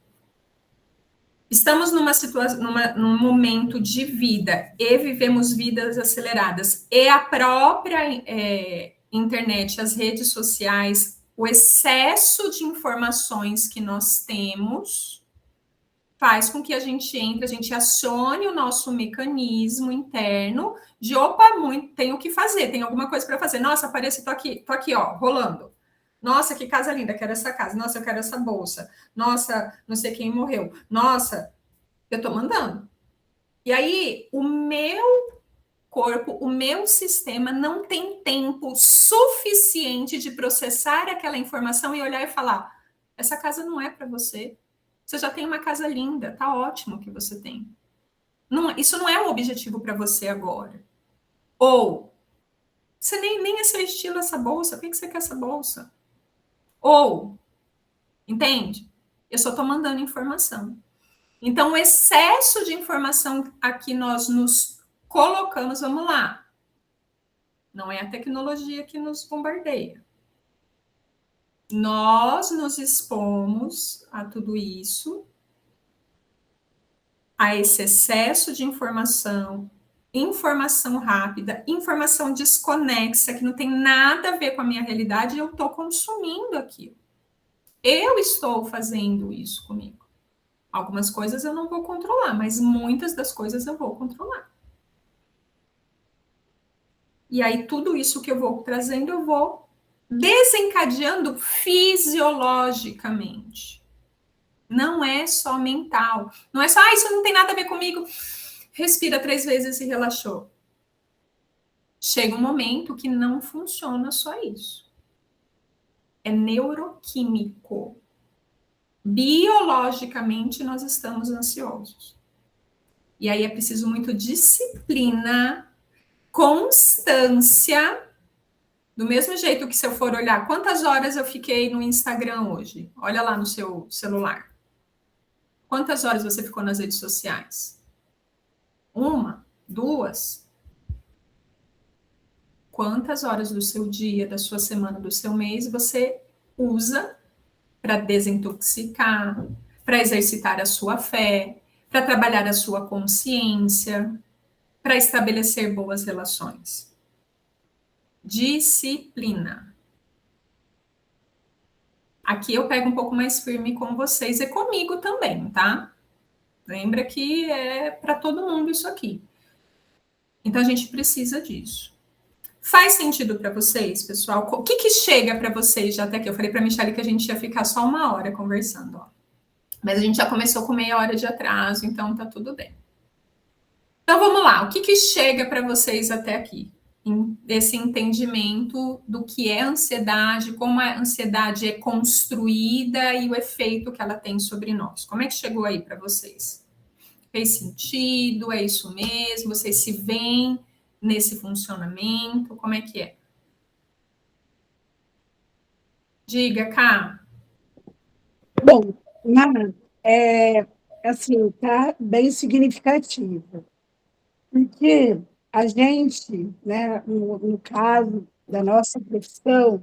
estamos num momento de vida e vivemos vidas aceleradas. E a própria internet, as redes sociais, o excesso de informações que nós temos faz com que a gente acione o nosso mecanismo interno de, opa, tenho o que fazer, tem alguma coisa para fazer. Nossa, apareci, tô aqui, ó, rolando. Nossa, que casa linda, quero essa casa. Nossa, eu quero essa bolsa. Nossa, não sei quem morreu. Nossa, eu tô mandando. E aí, o meu corpo, o meu sistema não tem tempo suficiente de processar aquela informação e olhar e falar: essa casa não é para você. Você já tem uma casa linda, tá ótimo que você tem. Isso não é um objetivo para você agora. Ou, você nem é seu estilo essa bolsa, por que você quer essa bolsa? Ou, entende? Eu só estou mandando informação. Então, o excesso de informação a que nós nos colocamos, vamos lá. Não é a tecnologia que nos bombardeia. Nós nos expomos a tudo isso, a esse excesso de informação rápida, informação desconexa, que não tem nada a ver com a minha realidade, e eu estou consumindo aquilo. Eu estou fazendo isso comigo. Algumas coisas eu não vou controlar, mas muitas das coisas eu vou controlar. E aí, tudo isso que eu vou trazendo, eu vou desencadeando fisiologicamente. Não é só mental. Não é só, isso não tem nada a ver comigo. Respira 3 vezes e relaxou. Chega um momento que não funciona só isso. É neuroquímico. Biologicamente, nós estamos ansiosos. E aí é preciso muito disciplina, constância. Do mesmo jeito que se eu for olhar quantas horas eu fiquei no Instagram hoje, olha lá no seu celular. Quantas horas você ficou nas redes sociais? 1, 2? Quantas horas do seu dia, da sua semana, do seu mês você usa para desintoxicar, para exercitar a sua fé, para trabalhar a sua consciência, para estabelecer boas relações? Disciplina. Aqui eu pego um pouco mais firme com vocês e comigo também, tá? Lembra que é para todo mundo isso aqui. Então a gente precisa disso. Faz sentido para vocês, pessoal? O que chega para vocês já até aqui? Eu falei para a Michelle que a gente ia ficar só 1 hora conversando, ó. Mas a gente já começou com meia hora de atraso, então tá tudo bem. Então vamos lá. O que chega para vocês até aqui? Esse entendimento do que é ansiedade, como a ansiedade é construída e o efeito que ela tem sobre nós. Como é que chegou aí para vocês? Fez sentido? É isso mesmo? Vocês se veem nesse funcionamento? Como é que é? Diga, Ká. Bom, assim, tá bem significativo, porque a gente, né, no caso da nossa profissão,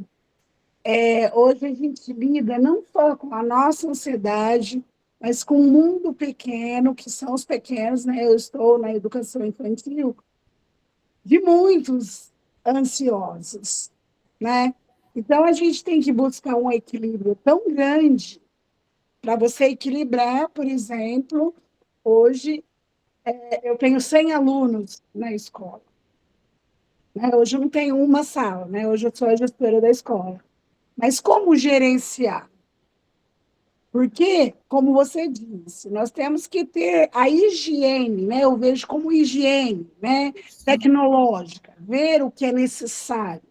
hoje a gente lida não só com a nossa ansiedade, mas com um mundo pequeno, que são os pequenos, né? Eu estou na educação infantil, de muitos ansiosos, né? Então, a gente tem que buscar um equilíbrio tão grande para você equilibrar, por exemplo, hoje eu tenho 100 alunos na escola. Né? Hoje eu não tenho uma sala, né? Hoje eu sou a gestora da escola. Mas como gerenciar? Porque, como você disse, nós temos que ter a higiene, né? Eu vejo como higiene, né? Tecnológica, ver o que é necessário.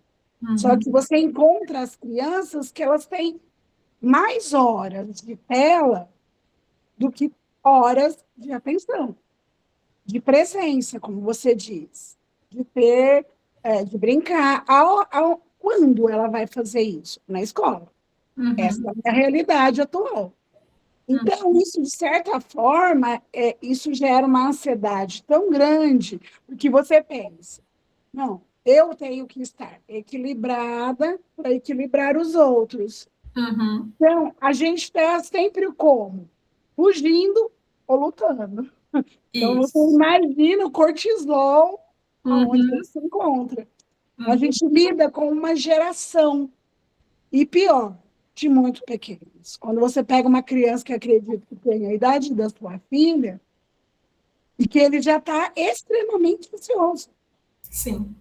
Só que você encontra as crianças que elas têm mais horas de tela do que horas de atenção, de presença, como você diz, de ter, de brincar. Quando ela vai fazer isso? Na escola. Essa é a realidade atual. Então, isso, de certa forma, isso gera uma ansiedade tão grande, porque você pensa, não, eu tenho que estar equilibrada para equilibrar os outros. Então, a gente está sempre como? Fugindo ou lutando. Então, você Isso. imagina o cortisol aonde ele se encontra. A gente lida com uma geração, e pior, de muito pequenos. Quando você pega uma criança que acredita que tem a idade da sua filha, e que ele já está extremamente ansioso. Sim.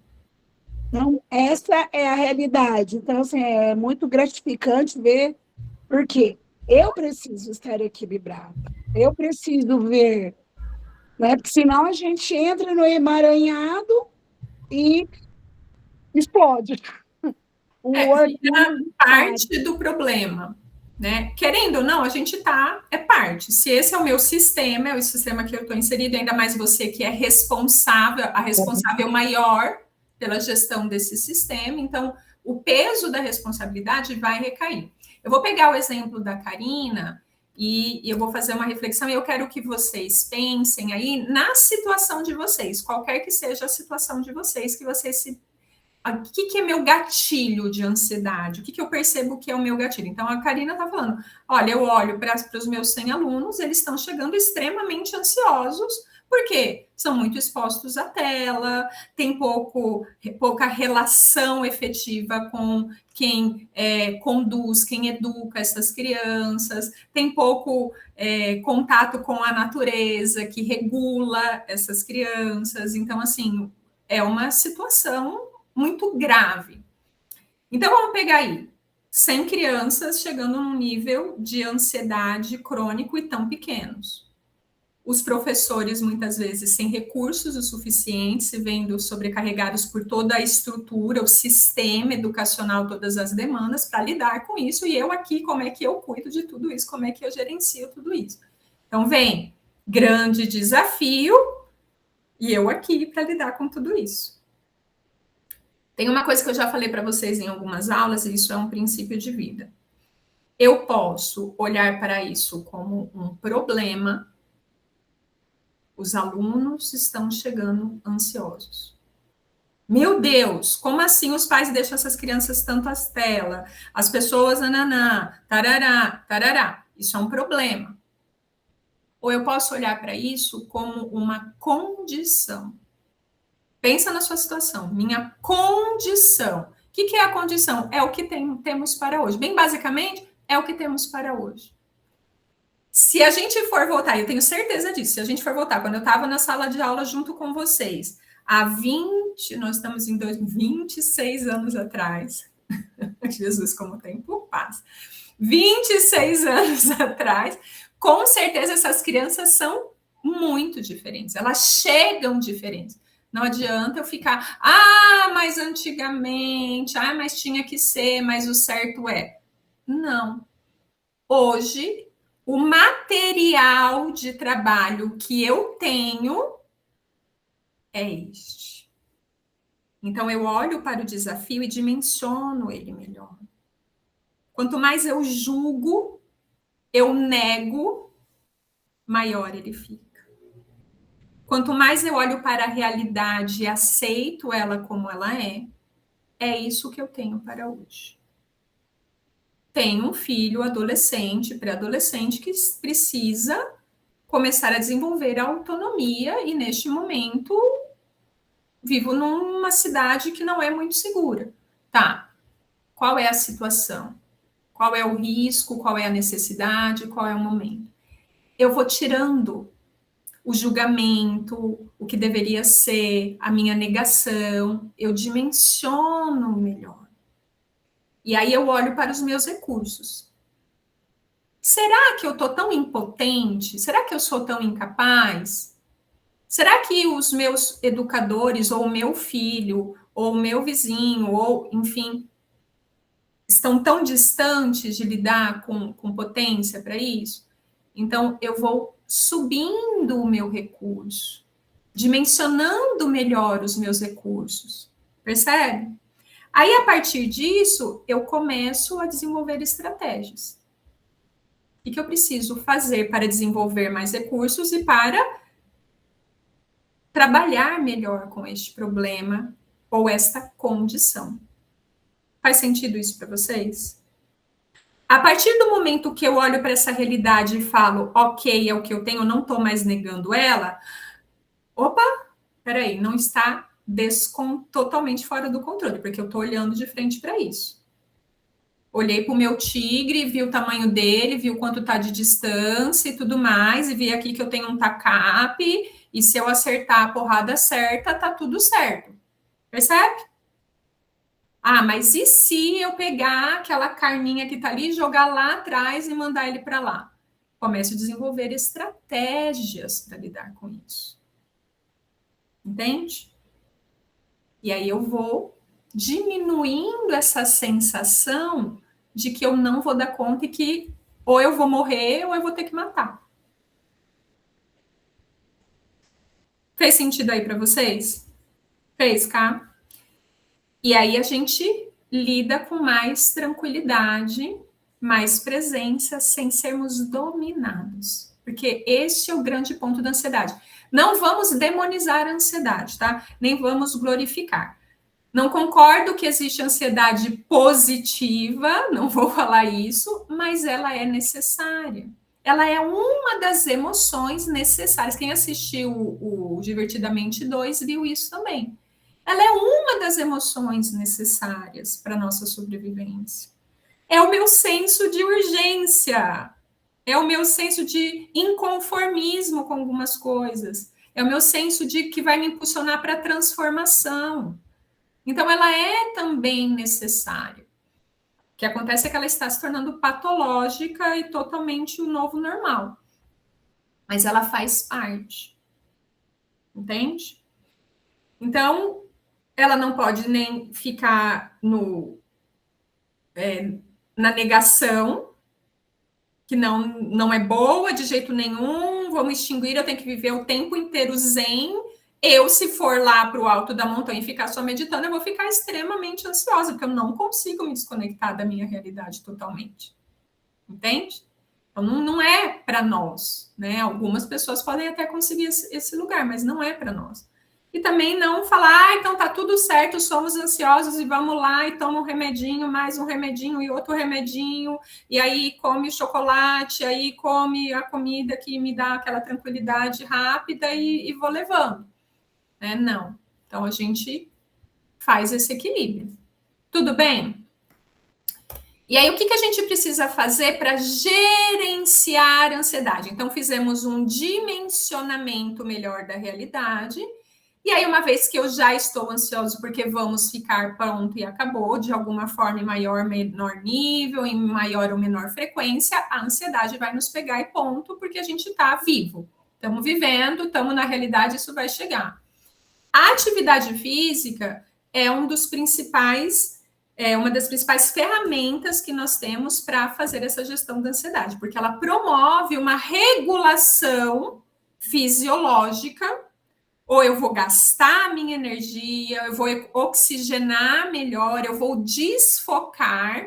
Então, essa é a realidade. Então, assim, é muito gratificante ver, porque eu preciso estar equilibrada, eu preciso ver, né? Porque senão a gente entra no emaranhado e explode. O Vira organismo sai. parte do problema, né? Querendo ou não, a gente é parte. Se esse é o meu sistema, é o sistema que eu estou inserido, ainda mais você que é responsável, a responsável maior pela gestão desse sistema, então o peso da responsabilidade vai recair. Eu vou pegar o exemplo da Karina e eu vou fazer uma reflexão e eu quero que vocês pensem aí na situação de vocês, qualquer que seja a situação de vocês, que vocês se o que é meu gatilho de ansiedade? O que eu percebo que é o meu gatilho? Então, a Karina está falando, olha, eu olho para os meus 100 alunos, eles estão chegando extremamente ansiosos, porque são muito expostos à tela, tem pouca relação efetiva com quem conduz, quem educa essas crianças, tem pouco contato com a natureza que regula essas crianças. Então, assim, é uma situação muito grave. Então, vamos pegar aí 100 crianças chegando num nível de ansiedade crônico e tão pequenos. Os professores, muitas vezes, sem recursos o suficiente, se vendo sobrecarregados por toda a estrutura, o sistema educacional, todas as demandas, para lidar com isso. E eu aqui, como é que eu cuido de tudo isso? Como é que eu gerencio tudo isso? Então, vem grande desafio e eu aqui para lidar com tudo isso. Tem uma coisa que eu já falei para vocês em algumas aulas, e isso é um princípio de vida. Eu posso olhar para isso como um problema. Os alunos estão chegando ansiosos. Meu Deus, como assim os pais deixam essas crianças tanto às telas? As pessoas, ananá, tarará, tarará. Isso é um problema. Ou eu posso olhar para isso como uma condição. Pensa na sua situação, minha condição. O que é a condição? É o que temos para hoje. Bem basicamente, é o que temos para hoje. Se a gente for voltar, eu tenho certeza disso, se a gente for voltar, quando eu estava na sala de aula junto com vocês, nós estamos em 26 anos atrás, Jesus, como o tempo passa, 26 anos atrás, com certeza essas crianças são muito diferentes, elas chegam diferentes. Não adianta eu ficar, mas antigamente, mas tinha que ser, mas o certo é. Não. Hoje, o material de trabalho que eu tenho é este. Então, eu olho para o desafio e dimensiono ele melhor. Quanto mais eu julgo, eu nego, maior ele fica. Quanto mais eu olho para a realidade e aceito ela como ela é isso que eu tenho para hoje. Tenho um filho adolescente, pré-adolescente, que precisa começar a desenvolver a autonomia e, neste momento, vivo numa cidade que não é muito segura. Tá, qual é a situação? Qual é o risco? Qual é a necessidade? Qual é o momento? Eu vou tirando o julgamento, o que deveria ser, a minha negação, eu dimensiono melhor. E aí eu olho para os meus recursos. Será que eu estou tão impotente? Será que eu sou tão incapaz? Será que os meus educadores, ou o meu filho, ou o meu vizinho, ou, enfim, estão tão distantes de lidar com potência para isso? Então, eu vou subindo o meu recurso, dimensionando melhor os meus recursos. Percebe? Aí, a partir disso, eu começo a desenvolver estratégias. O que eu preciso fazer para desenvolver mais recursos e para trabalhar melhor com este problema ou esta condição? Faz sentido isso para vocês? A partir do momento que eu olho para essa realidade e falo, ok, é o que eu tenho, eu não estou mais negando ela, opa, peraí, não está totalmente fora do controle, porque eu estou olhando de frente para isso. Olhei para o meu tigre, vi o tamanho dele, vi o quanto está de distância e tudo mais, e vi aqui que eu tenho um tacape, e se eu acertar a porrada certa, tá tudo certo. Percebe? Ah, mas e se eu pegar aquela carninha que tá ali, jogar lá atrás e mandar ele para lá? Começo a desenvolver estratégias para lidar com isso. Entende? E aí eu vou diminuindo essa sensação de que eu não vou dar conta e que ou eu vou morrer ou eu vou ter que matar. Fez sentido aí para vocês? Fez, cá? E aí a gente lida com mais tranquilidade, mais presença, sem sermos dominados. Porque este é o grande ponto da ansiedade. Não vamos demonizar a ansiedade, tá? Nem vamos glorificar. Não concordo que existe ansiedade positiva, não vou falar isso, mas ela é necessária. Ela é uma das emoções necessárias. Quem assistiu o Divertidamente 2 viu isso também. Ela é uma das emoções necessárias para a nossa sobrevivência. É o meu senso de urgência, é o meu senso de inconformismo com algumas coisas, é o meu senso de que vai me impulsionar para a transformação. Então, ela é também necessária. O que acontece é que ela está se tornando patológica e totalmente o novo normal. Mas ela faz parte. Entende? Então, ela não pode nem ficar na negação, que não é boa de jeito nenhum, vou me extinguir, eu tenho que viver o tempo inteiro zen. Eu, se for lá para o alto da montanha e ficar só meditando, eu vou ficar extremamente ansiosa, porque eu não consigo me desconectar da minha realidade totalmente. Entende? Então, não é para nós, né? Algumas pessoas podem até conseguir esse lugar, mas não é para nós. E também não falar, então tá tudo certo, somos ansiosos e vamos lá e toma um remedinho, mais um remedinho e outro remedinho, e aí come o chocolate, aí come a comida que me dá aquela tranquilidade rápida e vou levando. Né? Não. Então, a gente faz esse equilíbrio. Tudo bem? E aí, o que a gente precisa fazer para gerenciar a ansiedade? Então, fizemos um dimensionamento melhor da realidade. E aí, uma vez que eu já estou ansioso porque vamos ficar pronto e acabou, de alguma forma em maior ou menor nível, em maior ou menor frequência, a ansiedade vai nos pegar e ponto, porque a gente está vivo. Estamos vivendo, estamos na realidade, isso vai chegar. A atividade física é uma das principais ferramentas que nós temos para fazer essa gestão da ansiedade, porque ela promove uma regulação fisiológica, ou eu vou gastar a minha energia, eu vou oxigenar melhor, eu vou desfocar.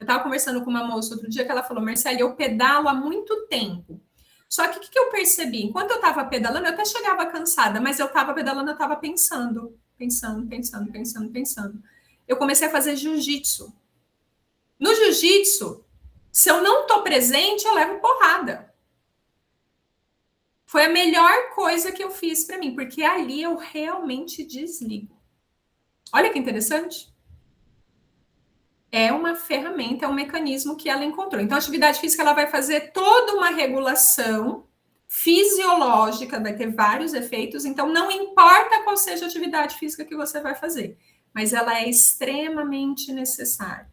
Eu estava conversando com uma moça outro dia que ela falou, Marcela, eu pedalo há muito tempo. Só que o que eu percebi? Enquanto eu estava pedalando, eu até chegava cansada, mas eu estava pedalando, eu estava pensando. Eu comecei a fazer jiu-jitsu. No jiu-jitsu, se eu não estou presente, eu levo porrada. Foi a melhor coisa que eu fiz para mim, porque ali eu realmente desligo. Olha que interessante. É uma ferramenta, é um mecanismo que ela encontrou. Então, a atividade física ela vai fazer toda uma regulação fisiológica, vai ter vários efeitos. Então, não importa qual seja a atividade física que você vai fazer, mas ela é extremamente necessária.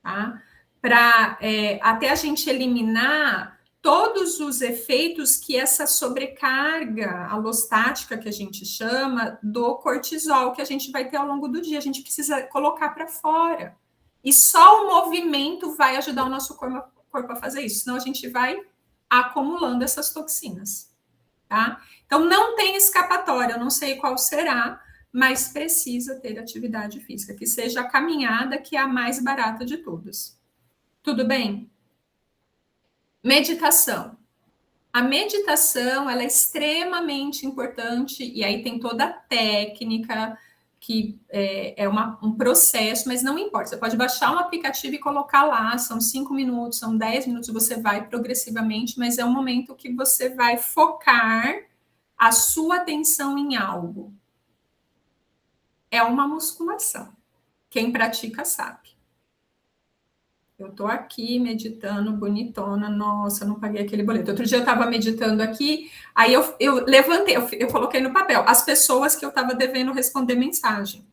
tá? Para até a gente eliminar todos os efeitos que essa sobrecarga alostática, que a gente chama, do cortisol, que a gente vai ter ao longo do dia. A gente precisa colocar para fora. E só o movimento vai ajudar o nosso corpo a fazer isso, senão a gente vai acumulando essas toxinas, tá? Então, não tem escapatória, eu não sei qual será, mas precisa ter atividade física, que seja a caminhada, que é a mais barata de todas. Tudo bem? Meditação. A meditação, ela é extremamente importante, e aí tem toda a técnica, que é um processo, mas não importa. Você pode baixar um aplicativo e colocar lá, são 5 minutos, são 10 minutos, você vai progressivamente, mas é um momento que você vai focar a sua atenção em algo. É uma musculação. Quem pratica sabe. Eu tô aqui meditando, bonitona, nossa, não paguei aquele boleto. Outro dia eu tava meditando aqui, aí eu levantei, eu coloquei no papel as pessoas que eu tava devendo responder mensagem.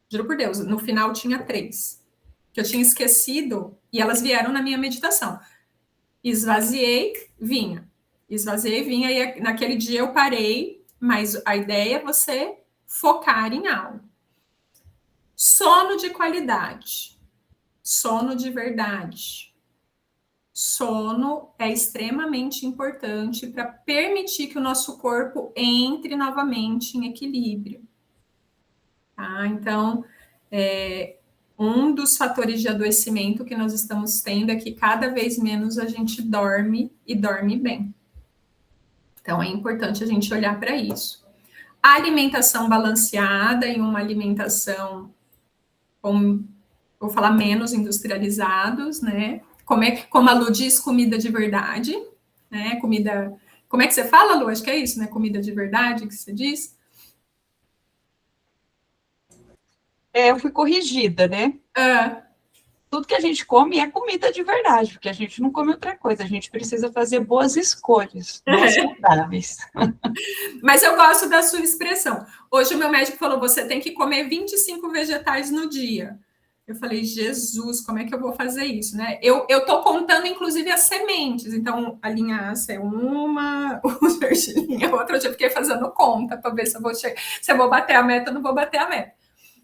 Juro por Deus, no final tinha 3, que eu tinha esquecido, e elas vieram na minha meditação. Esvaziei, vinha. Esvaziei, vinha, e naquele dia eu parei, mas a ideia é você focar em algo. Sono de qualidade. Sono de verdade. Sono é extremamente importante para permitir que o nosso corpo entre novamente em equilíbrio. Tá? Então, um dos fatores de adoecimento que nós estamos tendo é que cada vez menos a gente dorme e dorme bem. Então, é importante a gente olhar para isso. A alimentação balanceada e uma alimentação vou falar menos industrializados, né? Como a Lu diz, comida de verdade, né? Comida. Como é que você fala, Lu? Acho que é isso, né? Comida de verdade que você diz. Eu fui corrigida, né? Tudo que a gente come é comida de verdade, porque a gente não come outra coisa, a gente precisa fazer boas escolhas, boas saudáveis. Mas eu gosto da sua expressão. Hoje o meu médico falou, você tem que comer 25 vegetais no dia. Eu falei, Jesus, como é que eu vou fazer isso, né? Eu tô contando, inclusive, as sementes. Então, a linhaça é uma, o gergelim é outra. Eu já fiquei fazendo conta para ver se eu vou bater a meta ou não vou bater a meta.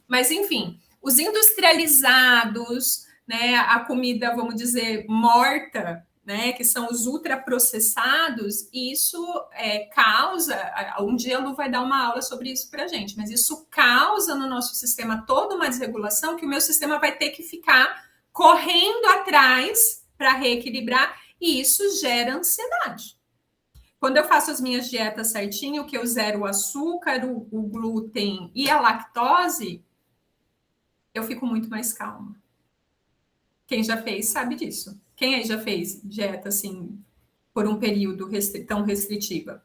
Mas, enfim, os industrializados, né, a comida, vamos dizer, morta, né, que são os ultraprocessados, isso causa, um dia a Lu vai dar uma aula sobre isso para a gente, mas isso causa no nosso sistema toda uma desregulação que o meu sistema vai ter que ficar correndo atrás para reequilibrar, e isso gera ansiedade. Quando eu faço as minhas dietas certinho, que eu zero o açúcar, o glúten e a lactose, eu fico muito mais calma. Quem já fez sabe disso. Quem aí já fez dieta, assim, por um período tão restritiva?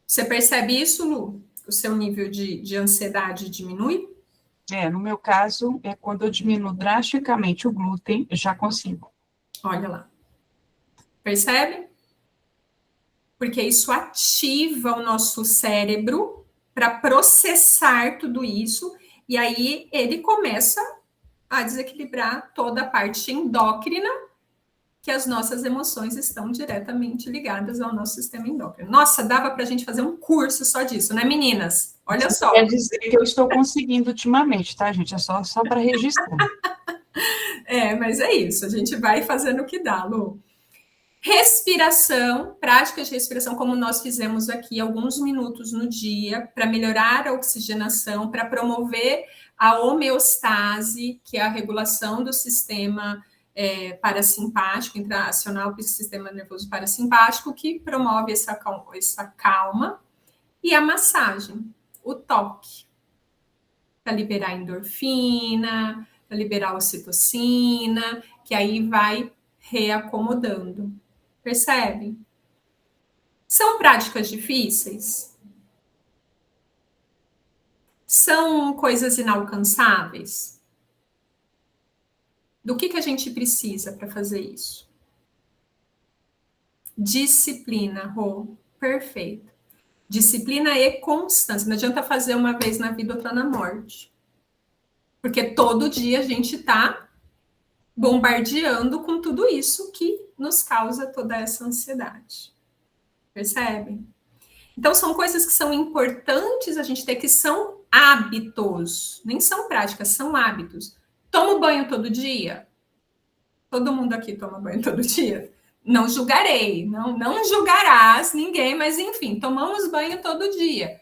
Você percebe isso, Lu? O seu nível de ansiedade diminui? No meu caso, quando eu diminuo drasticamente o glúten, eu já consigo. Olha lá. Percebe? Porque isso ativa o nosso cérebro para processar tudo isso, e aí ele começa a desequilibrar toda a parte endócrina, que as nossas emoções estão diretamente ligadas ao nosso sistema endócrino. Nossa, dava para a gente fazer um curso só disso, né, meninas? Olha só. Quer dizer que eu estou conseguindo ultimamente, tá, gente? É só para registrar. Mas é isso, a gente vai fazendo o que dá, Lu. Respiração, práticas de respiração, como nós fizemos aqui, alguns minutos no dia, para melhorar a oxigenação, para promover a homeostase, que é a regulação do sistema parasimpático, intraacional para o sistema nervoso parasimpático, que promove essa calma, e a massagem, o toque, para liberar endorfina, para liberar ocitocina, que aí vai reacomodando. Percebe? São práticas difíceis? São coisas inalcançáveis? Do que a gente precisa para fazer isso? Disciplina, Rô. Perfeito. Disciplina e constância. Não adianta fazer uma vez na vida, outra na morte. Porque todo dia a gente está bombardeando com tudo isso que nos causa toda essa ansiedade. Percebem? Então, são coisas que são importantes a gente ter, que são hábitos, nem são práticas, são hábitos. Tomo banho todo dia? Todo mundo aqui toma banho todo dia? Não julgarei, não julgarás ninguém, mas enfim, tomamos banho todo dia.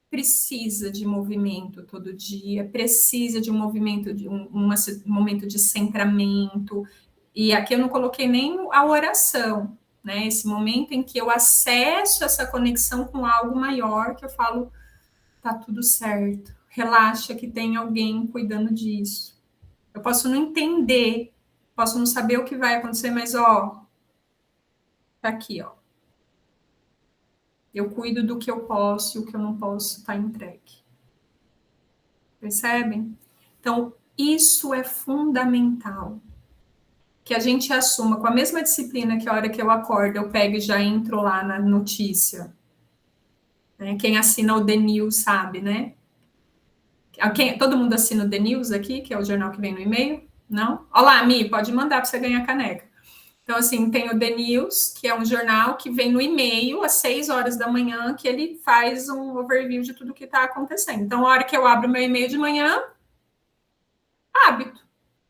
Precisa de movimento todo dia, precisa de um movimento, de um momento de centramento. E aqui eu não coloquei nem a oração, né? Esse momento em que eu acesso essa conexão com algo maior, que eu falo, tá tudo certo, relaxa que tem alguém cuidando disso. Eu posso não entender, posso não saber o que vai acontecer, mas ó, tá aqui, ó. Eu cuido do que eu posso e o que eu não posso tá entregue. Percebem? Então, isso é fundamental. Que a gente assuma com a mesma disciplina que a hora que eu acordo, eu pego e já entro lá na notícia. Né? Quem assina o The News sabe, né? Todo mundo assina o The News aqui, que é o jornal que vem no e-mail? Não? Olá, Mi, pode mandar para você ganhar caneca. Então, assim, tem o The News, que é um jornal que vem no e-mail às 6 horas da manhã, que ele faz um overview de tudo que está acontecendo. Então, a hora que eu abro meu e-mail de manhã, hábito.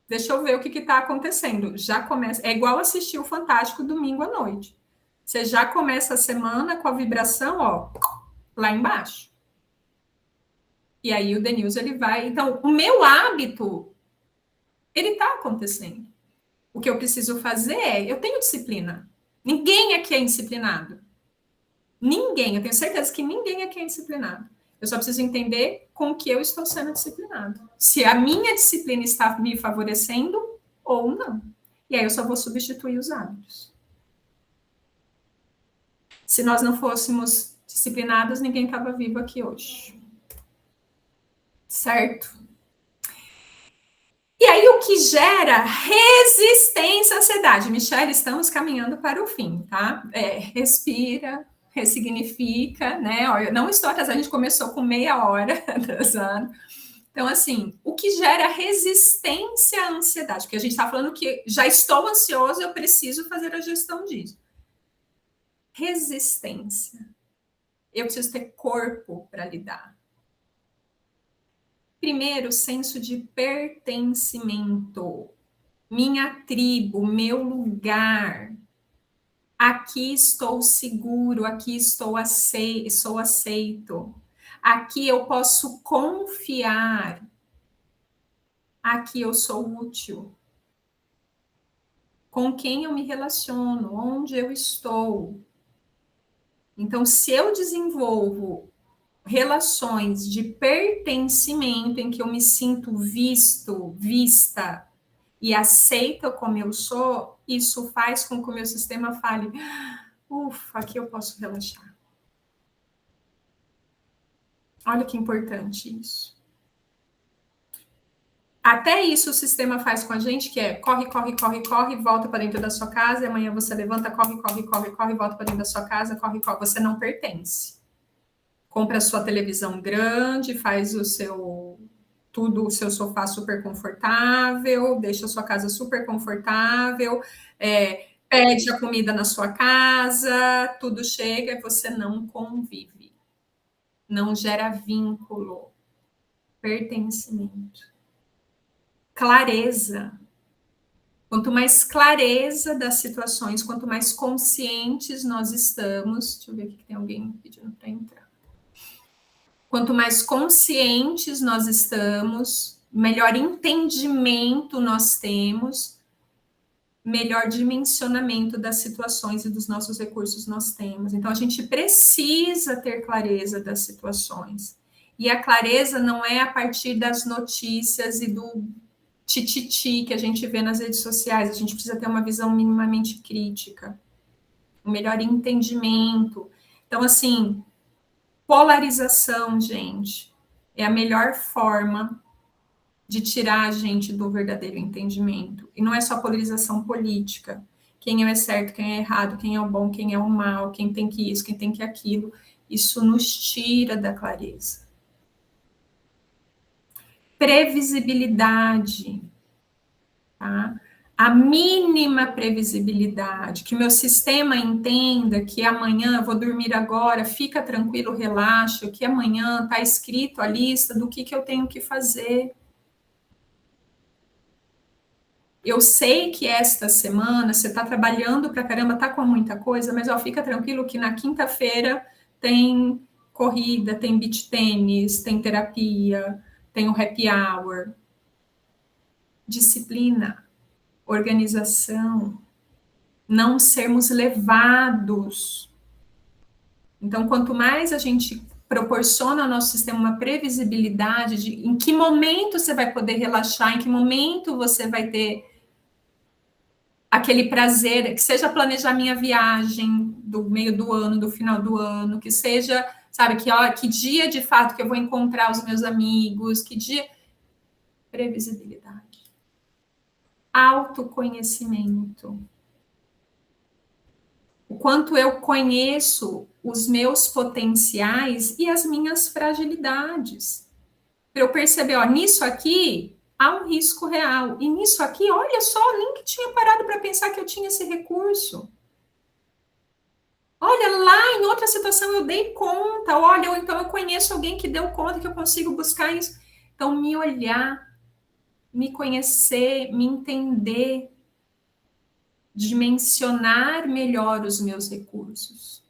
Deixa eu ver o que está acontecendo. Já começa. É igual assistir o Fantástico domingo à noite. Você já começa a semana com a vibração, ó, lá embaixo. E aí o The News, ele vai... Então, o meu hábito, ele está acontecendo. O que eu preciso fazer é... Eu tenho disciplina. Ninguém aqui é indisciplinado. Ninguém. Eu tenho certeza que ninguém aqui é indisciplinado. Eu só preciso entender com que eu estou sendo disciplinado. Se a minha disciplina está me favorecendo ou não. E aí eu só vou substituir os hábitos. Se nós não fôssemos disciplinados, ninguém estava vivo aqui hoje. Certo? E aí o que gera resistência à ansiedade? Michele, estamos caminhando para o fim, tá? Respira, ressignifica, né? Eu não estou atrasada, a gente começou com meia hora atrasado. Então, assim, o que gera resistência à ansiedade? Porque a gente está falando que já estou ansioso, eu preciso fazer a gestão disso. Resistência. Eu preciso ter corpo para lidar. Primeiro, senso de pertencimento. Minha tribo, meu lugar. Aqui estou seguro, aqui sou aceito. Aqui eu posso confiar. Aqui eu sou útil. Com quem eu me relaciono, onde eu estou. Então, se eu desenvolvo relações de pertencimento em que eu me sinto visto, vista e aceita como eu sou, isso faz com que o meu sistema fale, ufa, aqui eu posso relaxar. Olha que importante isso. Até isso o sistema faz com a gente, que é corre, corre, corre, corre, volta para dentro da sua casa, e amanhã você levanta, corre, corre, corre, corre, volta para dentro da sua casa, corre, corre. Você não pertence. Compra a sua televisão grande, faz o seu sofá super confortável, deixa a sua casa super confortável, pede a comida na sua casa, tudo chega e você não convive. Não gera vínculo, pertencimento. Clareza. Quanto mais clareza das situações, quanto mais conscientes nós estamos... Deixa eu ver aqui que tem alguém pedindo para entrar. Quanto mais conscientes nós estamos, melhor entendimento nós temos, melhor dimensionamento das situações e dos nossos recursos nós temos. Então, a gente precisa ter clareza das situações. E a clareza não é a partir das notícias e do tititi que a gente vê nas redes sociais. A gente precisa ter uma visão minimamente crítica, um melhor entendimento. Então, assim... Polarização, gente, é a melhor forma de tirar a gente do verdadeiro entendimento. E não é só polarização política. Quem é certo, quem é errado, quem é o bom, quem é o mal, quem tem que isso, quem tem que aquilo. Isso nos tira da clareza. Previsibilidade. tá? A mínima previsibilidade, que meu sistema entenda que amanhã eu vou dormir agora, fica tranquilo, relaxa, que amanhã está escrito a lista do que eu tenho que fazer. Eu sei que esta semana você está trabalhando pra caramba, tá com muita coisa, mas ó, fica tranquilo que na quinta-feira tem corrida, tem beach tênis, tem terapia, tem o happy hour. Disciplina, organização, não sermos levados. Então, quanto mais a gente proporciona ao nosso sistema uma previsibilidade de em que momento você vai poder relaxar, em que momento você vai ter aquele prazer, que seja planejar minha viagem do meio do ano, do final do ano, que seja, sabe, que dia de fato que eu vou encontrar os meus amigos, que dia... Previsibilidade. Autoconhecimento. O quanto eu conheço os meus potenciais e as minhas fragilidades. Para eu perceber, ó, nisso aqui há um risco real. E nisso aqui, olha só, nem que tinha parado para pensar que eu tinha esse recurso. Olha, lá em outra situação eu dei conta. Olha, ou então eu conheço alguém que deu conta que eu consigo buscar isso. Então, me olhar, me conhecer, me entender, dimensionar melhor os meus recursos.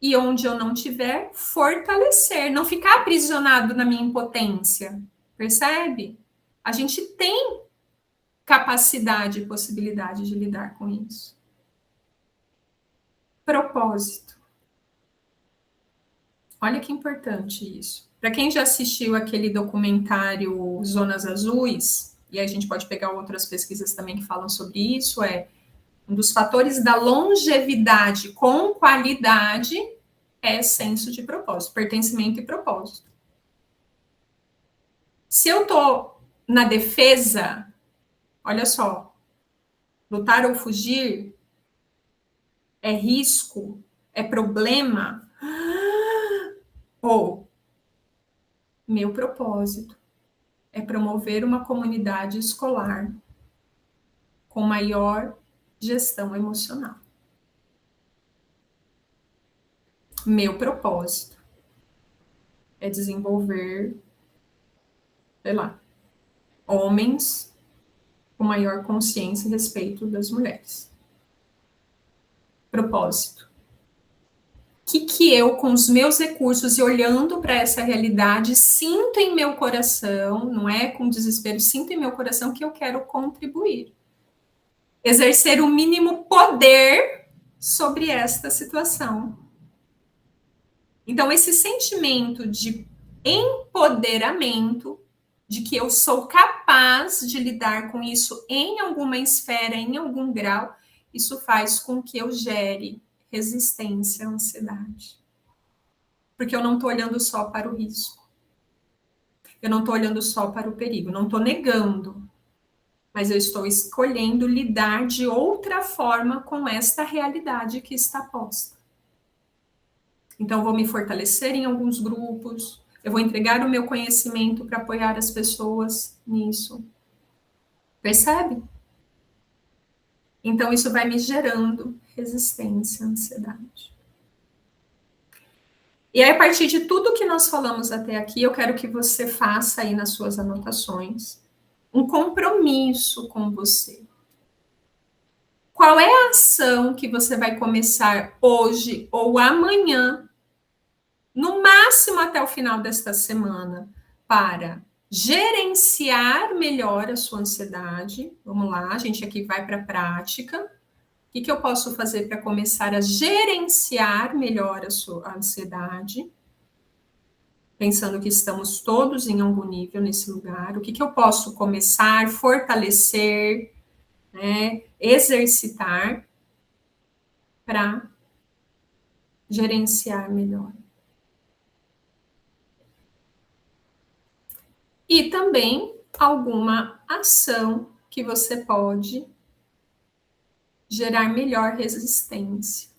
E onde eu não tiver, fortalecer, não ficar aprisionado na minha impotência. Percebe? A gente tem capacidade e possibilidade de lidar com isso. Propósito. Olha que importante isso. Para quem já assistiu aquele documentário Zonas Azuis, e a gente pode pegar outras pesquisas também que falam sobre isso, um dos fatores da longevidade com qualidade é senso de propósito, pertencimento e propósito. Se eu tô na defesa, olha só, lutar ou fugir é risco, é problema, ou meu propósito é promover uma comunidade escolar com maior gestão emocional. Meu propósito é desenvolver, sei lá, homens com maior consciência e respeito das mulheres. Propósito. O que eu, com os meus recursos e olhando para essa realidade, sinto em meu coração, não é com desespero, sinto em meu coração que eu quero contribuir. Exercer o mínimo poder sobre esta situação. Então, esse sentimento de empoderamento, de que eu sou capaz de lidar com isso em alguma esfera, em algum grau, isso faz com que eu gere resistência à ansiedade. Porque eu não estou olhando só para o risco. Eu não estou olhando só para o perigo. Não estou negando. Mas eu estou escolhendo lidar de outra forma com esta realidade que está posta. Então, eu vou me fortalecer em alguns grupos. Eu vou entregar o meu conhecimento para apoiar as pessoas nisso. Percebe? Então, isso vai me gerando resistência à ansiedade. E aí, a partir de tudo que nós falamos até aqui, eu quero que você faça aí nas suas anotações um compromisso com você. Qual é a ação que você vai começar hoje ou amanhã, no máximo até o final desta semana, para gerenciar melhor a sua ansiedade? Vamos lá, a gente aqui vai para a prática. O que eu posso fazer para começar a gerenciar melhor a sua ansiedade? Pensando que estamos todos em algum nível nesse lugar. O que eu posso começar, fortalecer, né, exercitar para gerenciar melhor? E também alguma ação que você pode gerar melhor resistência.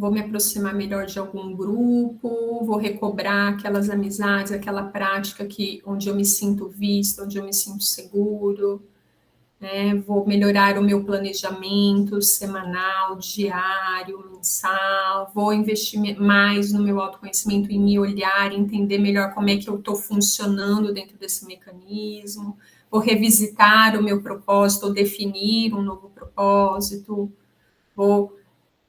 vou me aproximar melhor de algum grupo, vou recobrar aquelas amizades, aquela prática onde eu me sinto vista, onde eu me sinto seguro, né? Vou melhorar o meu planejamento semanal, diário, mensal, vou investir mais no meu autoconhecimento, em me olhar, entender melhor como é que eu estou funcionando dentro desse mecanismo, vou revisitar o meu propósito, ou definir um novo propósito, vou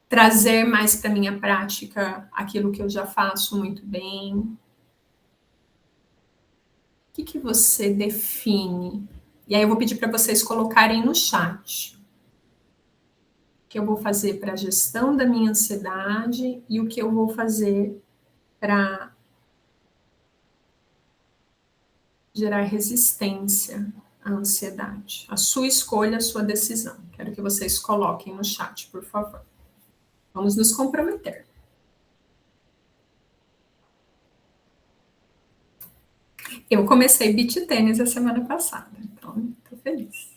trazer mais para a minha prática aquilo que eu já faço muito bem. O que você define? E aí eu vou pedir para vocês colocarem no chat o que eu vou fazer para a gestão da minha ansiedade e o que eu vou fazer para gerar resistência à ansiedade. A sua escolha, a sua decisão. Quero que vocês coloquem no chat, por favor. Vamos nos comprometer. Eu comecei beach tênis a semana passada, então estou feliz.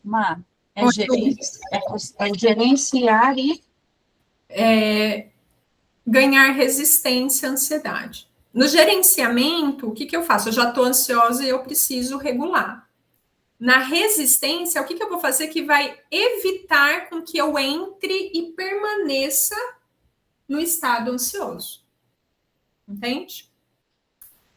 Má, é gerenciar e ganhar resistência à ansiedade. No gerenciamento, o que eu faço? Eu já estou ansiosa e eu preciso regular. Na resistência, o que eu vou fazer que vai evitar com que eu entre e permaneça no estado ansioso? Entende?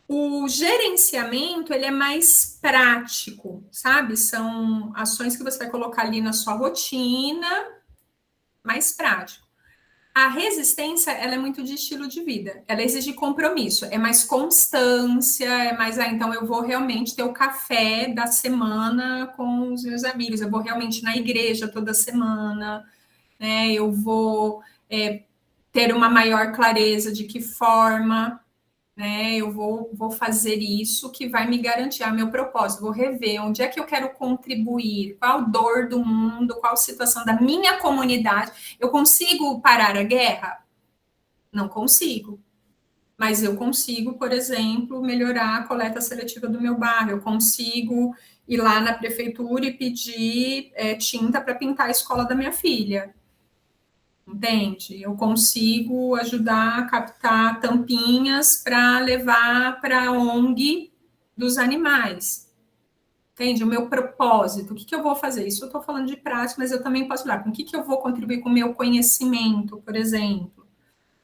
O gerenciamento, ele é mais prático, sabe? São ações que você vai colocar ali na sua rotina, mais prático. A resistência, ela é muito de estilo de vida. Ela exige compromisso, é mais constância, é mais, então eu vou realmente ter o café da semana com os meus amigos, eu vou realmente na igreja toda semana, né? Eu vou ter uma maior clareza de que forma, né? Eu vou fazer isso que vai me garantir meu propósito, vou rever onde é que eu quero contribuir, qual dor do mundo, qual situação da minha comunidade. Eu consigo parar a guerra? Não consigo. Mas eu consigo, por exemplo, melhorar a coleta seletiva do meu bairro, eu consigo ir lá na prefeitura e pedir tinta para pintar a escola da minha filha. Entende? Eu consigo ajudar a captar tampinhas para levar para a ONG dos animais. Entende? O meu propósito, o que eu vou fazer? Isso eu estou falando de prática, mas eu também posso olhar com o que eu vou contribuir com o meu conhecimento, por exemplo,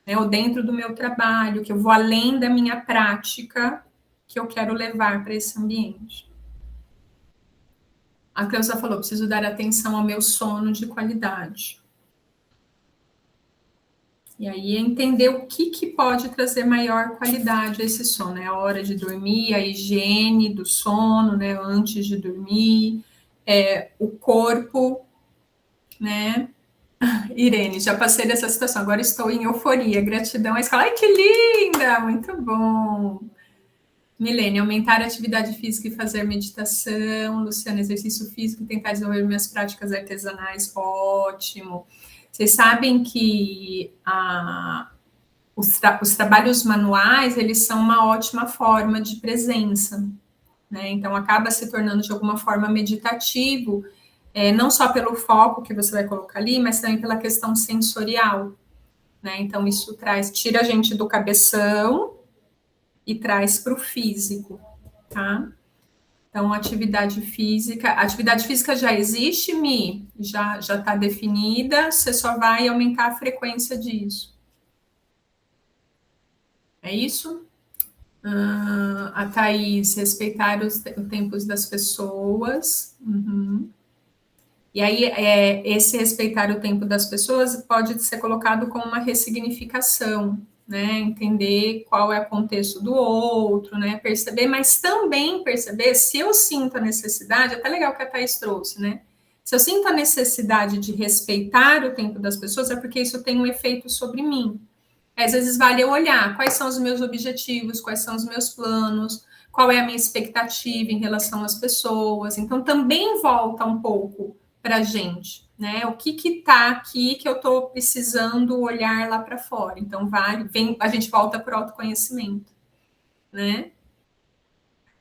né? Ou dentro do meu trabalho, que eu vou além da minha prática que eu quero levar para esse ambiente. A Cleusa falou, preciso dar atenção ao meu sono de qualidade. E aí entender o que pode trazer maior qualidade a esse sono. É a hora de dormir, a higiene do sono, né? Antes de dormir, o corpo, né? Irene, já passei dessa situação, agora estou em euforia, gratidão à escola. Ai, que linda! Muito bom! Milene, aumentar a atividade física e fazer meditação. Luciana, exercício físico e tentar desenvolver minhas práticas artesanais. Ótimo! Vocês sabem que os trabalhos manuais, eles são uma ótima forma de presença, né? Então, acaba se tornando, de alguma forma, meditativo, não só pelo foco que você vai colocar ali, mas também pela questão sensorial, né? Então, isso tira a gente do cabeção e traz para o físico, tá? Então, atividade física já existe, Mi, já está definida, você só vai aumentar a frequência disso. É isso? A Thaís, respeitar os tempos das pessoas. Uhum. E aí, esse respeitar o tempo das pessoas pode ser colocado como uma ressignificação, né? Entender qual é o contexto do outro, né? Perceber, mas também perceber se eu sinto a necessidade, até legal que a Thaís trouxe, né? Se eu sinto a necessidade de respeitar o tempo das pessoas, é porque isso tem um efeito sobre mim. Às vezes vale eu olhar quais são os meus objetivos, quais são os meus planos, qual é a minha expectativa em relação às pessoas. Então, também volta um pouco para a gente, né? O que está aqui que eu estou precisando olhar lá para fora. Então, a gente volta para o autoconhecimento, né?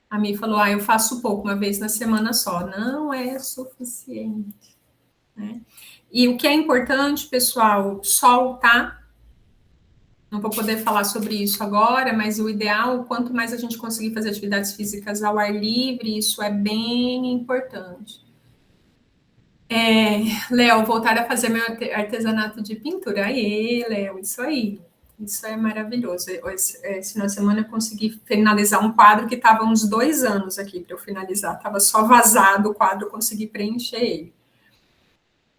A Mi falou, eu faço pouco, uma vez na semana só. Não é suficiente, né? E o que é importante, pessoal, soltar. Não vou poder falar sobre isso agora, mas o ideal, quanto mais a gente conseguir fazer atividades físicas ao ar livre, isso é bem importante. Léo, voltar a fazer meu artesanato de pintura. Aê, Léo, isso aí. Isso é maravilhoso. Esse final de semana eu consegui finalizar um quadro que estava uns 2 anos aqui para eu finalizar. Estava só vazado o quadro, eu consegui preencher ele.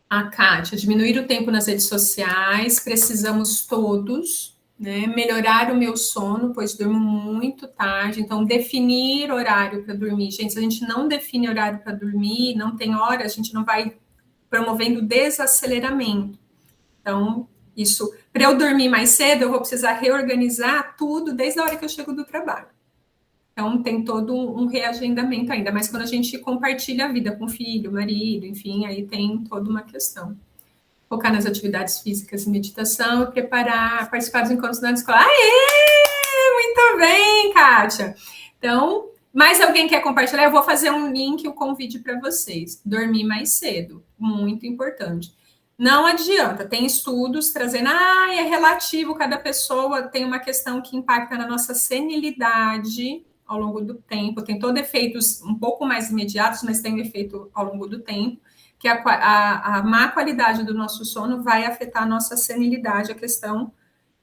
A Kátia, diminuir o tempo nas redes sociais, precisamos todos, né? Melhorar o meu sono, pois durmo muito tarde, então definir horário para dormir. Gente, se a gente não define horário para dormir, não tem hora, a gente não vai promovendo desaceleramento. Então, isso, para eu dormir mais cedo, eu vou precisar reorganizar tudo desde a hora que eu chego do trabalho. Então, tem todo um reagendamento ainda, mas quando a gente compartilha a vida com o filho, marido, enfim, aí tem toda uma questão. Focar nas atividades físicas e meditação e participar dos encontros na escola. Aê! Muito bem, Kátia! Então, mais alguém quer compartilhar? Eu vou fazer um link, um convite para vocês. Dormir mais cedo, muito importante. Não adianta, tem estudos trazendo, é relativo, cada pessoa tem uma questão que impacta na nossa senilidade ao longo do tempo, tem todos efeitos um pouco mais imediatos, mas tem um efeito ao longo do tempo, que a má qualidade do nosso sono vai afetar a nossa senilidade, a questão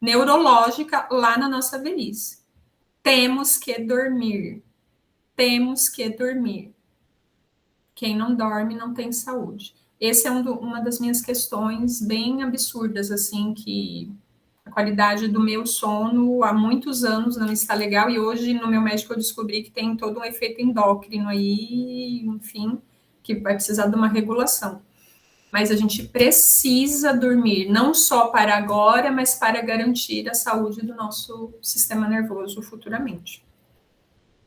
neurológica lá na nossa velhice. Temos que dormir. Temos que dormir. Quem não dorme não tem saúde. Essa é uma das minhas questões bem absurdas, assim, que a qualidade do meu sono há muitos anos não está legal, e hoje no meu médico eu descobri que tem todo um efeito endócrino aí, enfim, que vai precisar de uma regulação. Mas a gente precisa dormir, não só para agora, mas para garantir a saúde do nosso sistema nervoso futuramente.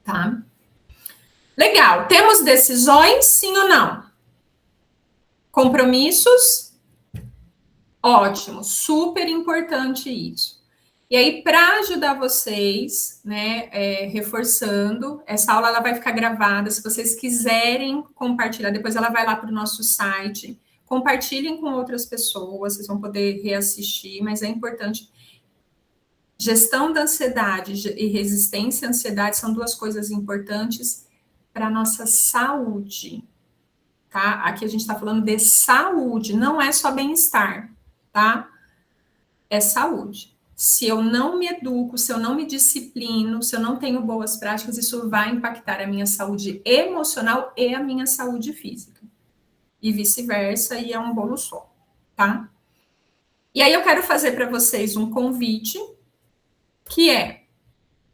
Tá? Legal. Temos decisões, sim ou não? Compromissos? Ótimo, super importante isso. E aí, para ajudar vocês, né, reforçando, essa aula ela vai ficar gravada, se vocês quiserem compartilhar, depois ela vai lá para o nosso site, compartilhem com outras pessoas, vocês vão poder reassistir, mas é importante. Gestão da ansiedade e resistência à ansiedade são 2 coisas importantes para a nossa saúde, tá? Aqui a gente está falando de saúde, não é só bem-estar, tá? É saúde. Se eu não me educo, se eu não me disciplino, se eu não tenho boas práticas, isso vai impactar a minha saúde emocional e a minha saúde física. E vice-versa, e é um bolo só, tá? E aí eu quero fazer para vocês um convite, que é,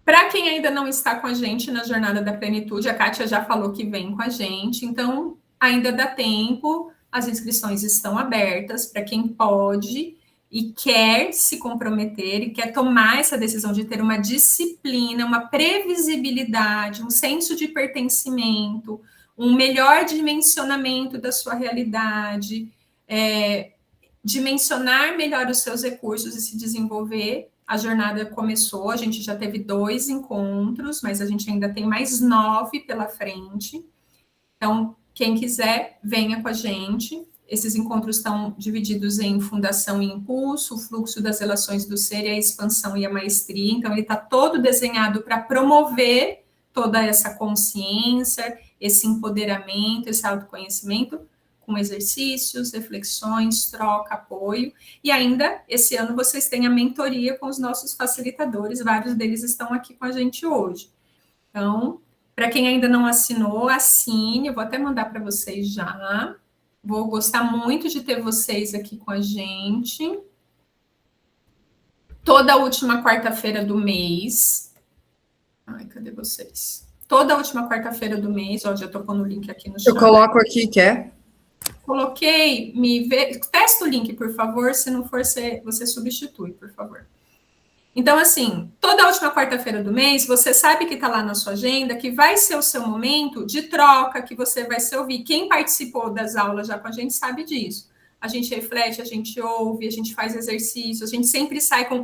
para quem ainda não está com a gente na Jornada da Plenitude, a Kátia já falou que vem com a gente, então ainda dá tempo, as inscrições estão abertas para quem pode e quer se comprometer e quer tomar essa decisão de ter uma disciplina, uma previsibilidade, um senso de pertencimento, um melhor dimensionamento da sua realidade, dimensionar melhor os seus recursos e se desenvolver. A jornada começou, a gente já teve 2 encontros, mas a gente ainda tem mais 9 pela frente. Então, quem quiser, venha com a gente. Esses encontros estão divididos em fundação e impulso, o fluxo das relações do ser e a expansão e a maestria. Então, ele está todo desenhado para promover toda essa consciência, esse empoderamento, esse autoconhecimento, com exercícios, reflexões, troca, apoio. E ainda, esse ano, vocês têm a mentoria com os nossos facilitadores, vários deles estão aqui com a gente hoje. Então, para quem ainda não assinou, assine, eu vou até mandar para vocês já. Vou gostar muito de ter vocês aqui com a gente. Toda última quarta-feira do mês. Ai, cadê vocês? Toda última quarta-feira do mês, ó, já tô pondo o link aqui no chat. Eu coloco aqui, quer? Coloquei, testa o link, por favor, se não for, você substitui, por favor. Então, assim, toda última quarta-feira do mês, você sabe que está lá na sua agenda, que vai ser o seu momento de troca, que você vai se ouvir. Quem participou das aulas já com a gente sabe disso. A gente reflete, a gente ouve, a gente faz exercício, a gente sempre sai com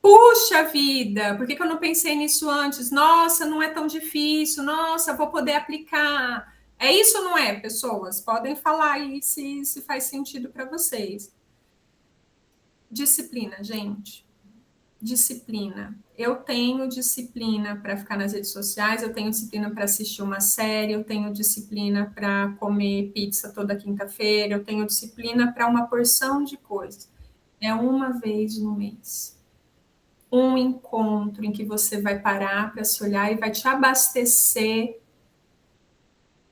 puxa vida, por que eu não pensei nisso antes? Nossa, não é tão difícil, nossa, vou poder aplicar. É isso ou não é, pessoas? Podem falar aí se faz sentido para vocês. Disciplina, gente. Disciplina. Eu tenho disciplina para ficar nas redes sociais, eu tenho disciplina para assistir uma série, eu tenho disciplina para comer pizza toda quinta-feira, eu tenho disciplina para uma porção de coisas. É uma vez no mês. Um encontro em que você vai parar para se olhar e vai te abastecer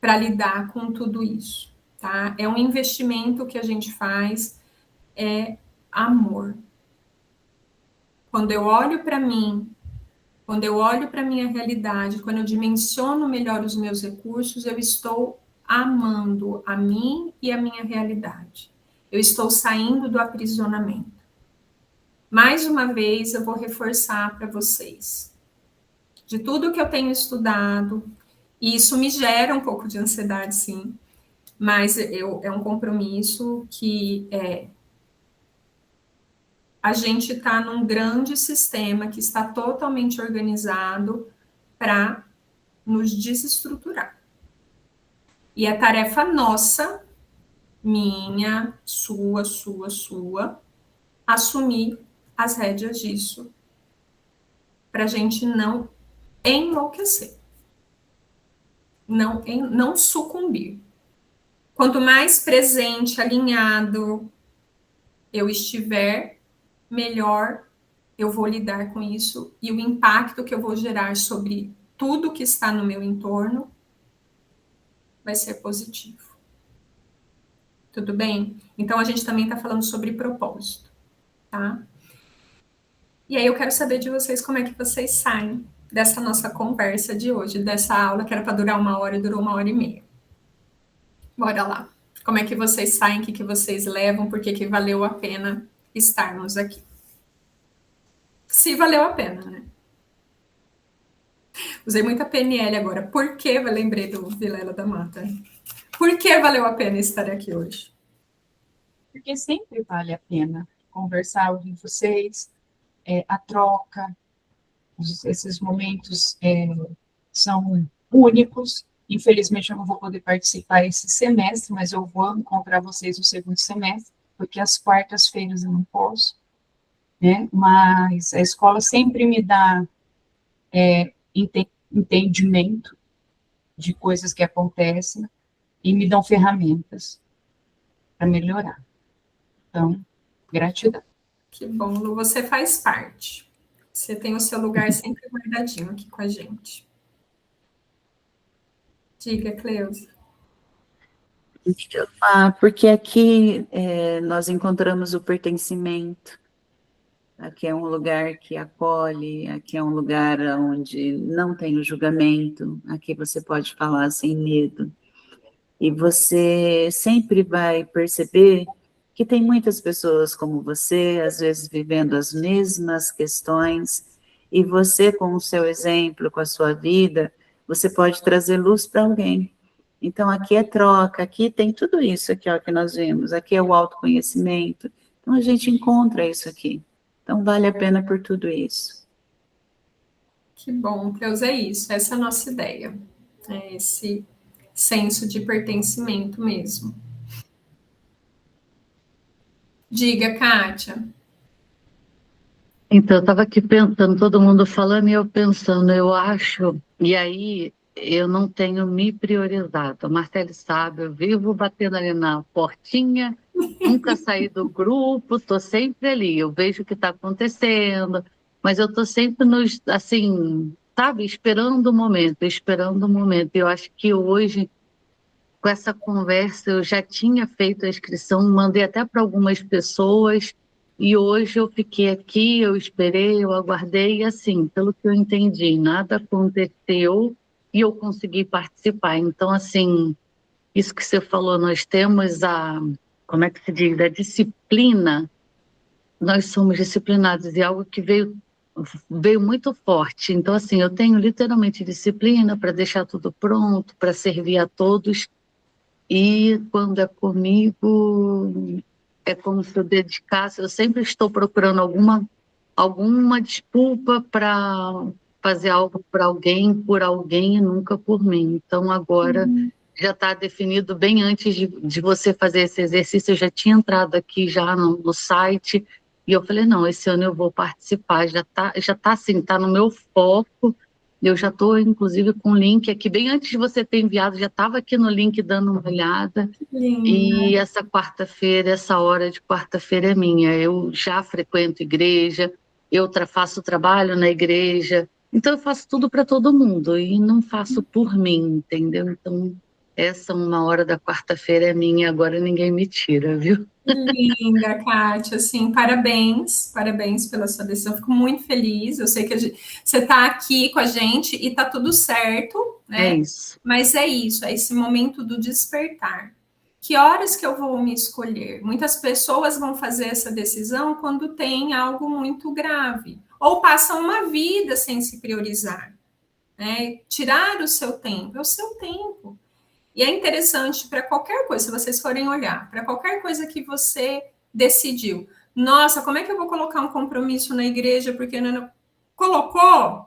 para lidar com tudo isso, tá? É um investimento que a gente faz, é amor. Quando eu olho para mim, quando eu olho para a minha realidade, quando eu dimensiono melhor os meus recursos, eu estou amando a mim e a minha realidade. Eu estou saindo do aprisionamento. Mais uma vez, eu vou reforçar para vocês. De tudo que eu tenho estudado, e isso me gera um pouco de ansiedade, sim, mas é um compromisso que a gente está num grande sistema que está totalmente organizado para nos desestruturar. E é tarefa nossa, minha, sua, assumir as rédeas disso, para a gente não enlouquecer, não sucumbir. Quanto mais presente, alinhado eu estiver, melhor eu vou lidar com isso e o impacto que eu vou gerar sobre tudo que está no meu entorno vai ser positivo. Tudo bem? Então, a gente também está falando sobre propósito, tá? E aí eu quero saber de vocês como é que vocês saem dessa nossa conversa de hoje, dessa aula que era para durar 1 hora e durou 1 hora e meia. Bora lá. Como é que vocês saem, o que vocês levam, por que valeu a pena estarmos aqui? Se valeu a pena, né? Usei muita PNL agora. Por que? Eu lembrei do Vilela da Mata. Por que valeu a pena estar aqui hoje? Porque sempre vale a pena conversar, ouvir vocês, a troca, esses momentos são únicos. Infelizmente, eu não vou poder participar esse semestre, mas eu vou encontrar vocês no segundo semestre, porque às quartas-feiras eu não posso, né? Mas a escola sempre me dá entendimento de coisas que acontecem e me dão ferramentas para melhorar. Então, gratidão. Que bom, Lu, você faz parte. Você tem o seu lugar sempre guardadinho aqui com a gente. Diga, Cleusa. Porque aqui nós encontramos o pertencimento, aqui é um lugar que acolhe, aqui é um lugar onde não tem o julgamento, aqui você pode falar sem medo, e você sempre vai perceber que tem muitas pessoas como você, às vezes vivendo as mesmas questões, e você com o seu exemplo, com a sua vida, você pode trazer luz para alguém. Então, aqui é troca, aqui tem tudo isso aqui, ó, que nós vimos, aqui é o autoconhecimento. Então, a gente encontra isso aqui. Então, vale a pena por tudo isso. Que bom, Cleusa, é isso. Essa é a nossa ideia. É esse senso de pertencimento mesmo. Diga, Kátia. Então, eu estava aqui pensando, todo mundo falando e eu pensando, eu acho, e aí eu não tenho me priorizado. A Marcele sabe, eu vivo batendo ali na portinha, nunca saí do grupo, estou sempre ali, eu vejo o que está acontecendo, mas eu estou sempre assim, sabe, esperando o momento, esperando o momento. Eu acho que hoje, com essa conversa, eu já tinha feito a inscrição, mandei até para algumas pessoas, e hoje eu fiquei aqui, eu esperei, eu aguardei, e assim, pelo que eu entendi, nada aconteceu e eu consegui participar. Então, assim, isso que você falou, nós temos como é que se diz, a disciplina, nós somos disciplinados, e algo que veio veio muito forte. Então, assim, eu tenho literalmente disciplina para deixar tudo pronto, para servir a todos. E quando é comigo, é como se eu dedicasse. Eu sempre estou procurando alguma desculpa para fazer algo para alguém, por alguém e nunca por mim. Então, agora já está definido bem antes de você fazer esse exercício. Eu já tinha entrado aqui já no site e eu falei, não, esse ano eu vou participar. Já tá assim, está no meu foco. Eu já estou, inclusive, com o link aqui, bem antes de você ter enviado, já estava aqui no link dando uma olhada. E essa quarta-feira, essa hora de quarta-feira é minha. Eu já frequento igreja, eu faço trabalho na igreja, então eu faço tudo para todo mundo e não faço por mim, entendeu? Então, essa uma hora da quarta-feira é minha, agora ninguém me tira, viu? Linda, Kátia, assim, parabéns pela sua decisão, fico muito feliz, eu sei que você está aqui com a gente e está tudo certo, né? É isso. Mas é isso, é esse momento do despertar. Que horas que eu vou me escolher? Muitas pessoas vão fazer essa decisão quando tem algo muito grave, ou passam uma vida sem se priorizar, né? Tirar o seu tempo, é o seu tempo. E é interessante para qualquer coisa, se vocês forem olhar, para qualquer coisa que você decidiu. Nossa, como é que eu vou colocar um compromisso na igreja porque não colocou?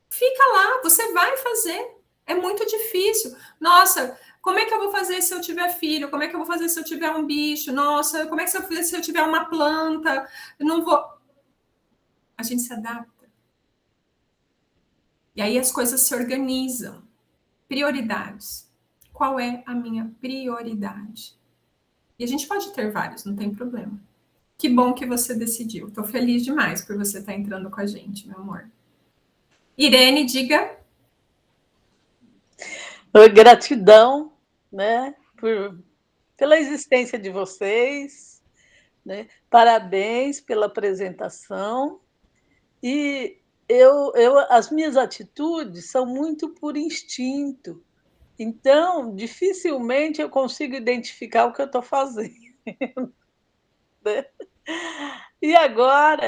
Fica lá, você vai fazer. É muito difícil. Nossa, como é que eu vou fazer se eu tiver filho? Como é que eu vou fazer se eu tiver um bicho? Nossa, como é que eu vou fazer se eu tiver uma planta? Eu não vou. A gente se adapta. E aí as coisas se organizam. Prioridades. Qual é a minha prioridade? E a gente pode ter vários, não tem problema. Que bom que você decidiu. Estou feliz demais por você estar entrando com a gente, meu amor. Irene, diga. Gratidão, né, pela existência de vocês, né? Parabéns pela apresentação. E as minhas atitudes são muito por instinto. Então, dificilmente eu consigo identificar o que eu estou fazendo. Né? E agora,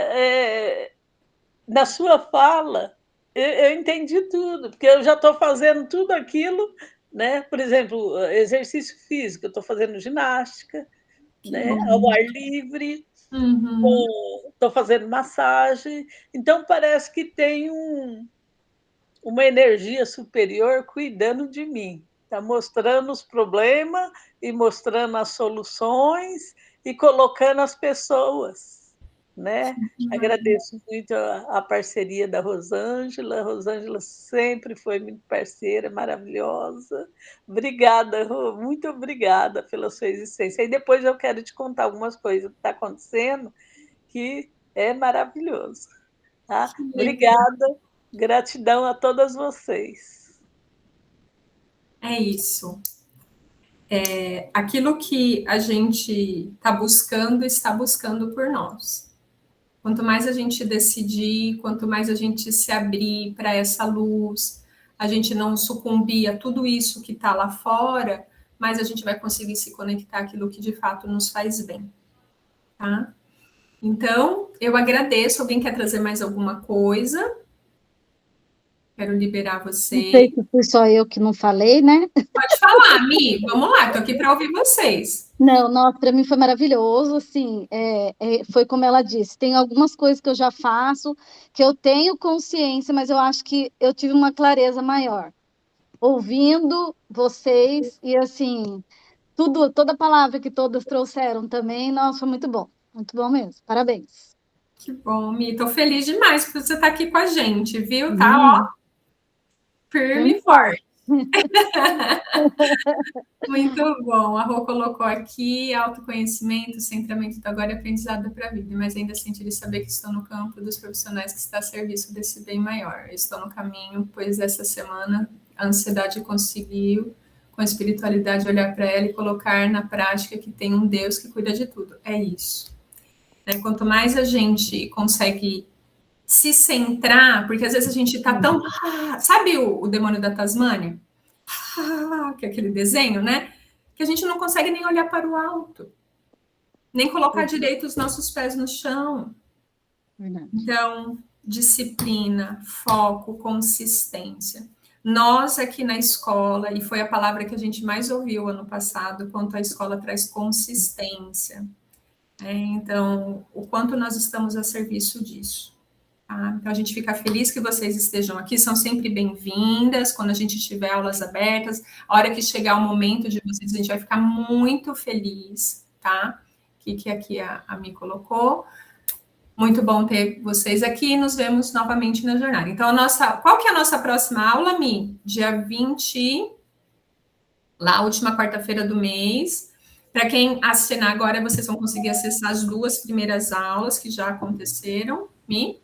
na sua fala, eu entendi tudo, porque eu já estou fazendo tudo aquilo, né? Por exemplo, exercício físico, eu estou fazendo ginástica, né? Ao ar livre, estou fazendo massagem. Então, parece que tem uma energia superior cuidando de mim. Está mostrando os problemas e mostrando as soluções e colocando as pessoas, né? Agradeço muito a parceria da Rosângela. A Rosângela sempre foi muito parceira, maravilhosa. Obrigada, Rô, muito obrigada pela sua existência. E depois eu quero te contar algumas coisas que estão acontecendo que é maravilhoso. Tá? Obrigada. Gratidão a todas vocês. É isso. Aquilo que a gente está buscando por nós. Quanto mais a gente decidir, quanto mais a gente se abrir para essa luz, a gente não sucumbir a tudo isso que está lá fora, mais a gente vai conseguir se conectar àquilo que de fato nos faz bem. Tá? Então, eu agradeço. Alguém quer trazer mais alguma coisa? Quero liberar você. Não sei se foi só eu que não falei, né? Pode falar, Mi. Vamos lá, estou aqui para ouvir vocês. Não, nossa, para mim foi maravilhoso, assim, foi como ela disse, tem algumas coisas que eu já faço, que eu tenho consciência, mas eu acho que eu tive uma clareza maior, ouvindo vocês, e assim, toda palavra que todas trouxeram também, nossa, foi muito bom mesmo, parabéns. Que bom, Mi, estou feliz demais por você estar aqui com a gente, viu? Tá, ó, firme e forte. Muito bom. A Rô colocou aqui autoconhecimento, centramento do agora e aprendizado para a vida, mas ainda senti de saber que estou no campo dos profissionais que está a serviço desse bem maior. Eu estou no caminho, pois essa semana a ansiedade conseguiu, com a espiritualidade, olhar para ela e colocar na prática que tem um Deus que cuida de tudo. É isso. Quanto mais a gente consegue se centrar, porque às vezes a gente está tão... sabe o demônio da Tasmânia? Que é aquele desenho, né? Que a gente não consegue nem olhar para o alto, nem colocar direito os nossos pés no chão. Verdade. Então, disciplina, foco, consistência. Nós aqui na escola, e foi a palavra que a gente mais ouviu ano passado, quanto a escola traz consistência. Então, o quanto nós estamos a serviço disso. Tá? Então, a gente fica feliz que vocês estejam aqui, são sempre bem-vindas, quando a gente tiver aulas abertas, a hora que chegar o momento de vocês, a gente vai ficar muito feliz, tá? Que aqui a Mi colocou. Muito bom ter vocês aqui, nos vemos novamente na jornada. Então, qual que é a nossa próxima aula, Mi? Dia 20, lá, última quarta-feira do mês. Para quem assinar agora, vocês vão conseguir acessar as 2 primeiras aulas que já aconteceram. Mi?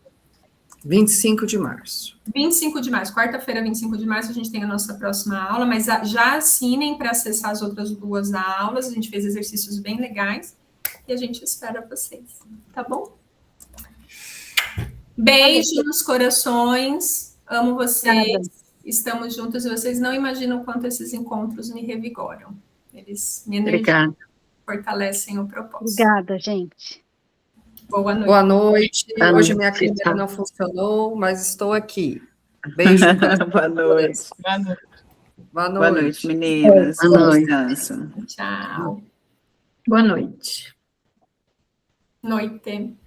25 de março. 25 de março, quarta-feira, 25 de março, a gente tem a nossa próxima aula, mas já assinem para acessar as outras 2 aulas, a gente fez exercícios bem legais, e a gente espera vocês, tá bom? Beijo nos corações, amo vocês, estamos juntos e vocês não imaginam o quanto esses encontros me revigoram. Eles me fortalecem o propósito. Obrigada, gente. Boa noite. Boa noite. Hoje minha câmera não funcionou, mas estou aqui. Beijo. Boa noite. Boa noite. Boa noite. Boa noite, meninas. Boa noite. Descanso. Tchau. Boa noite. Noite.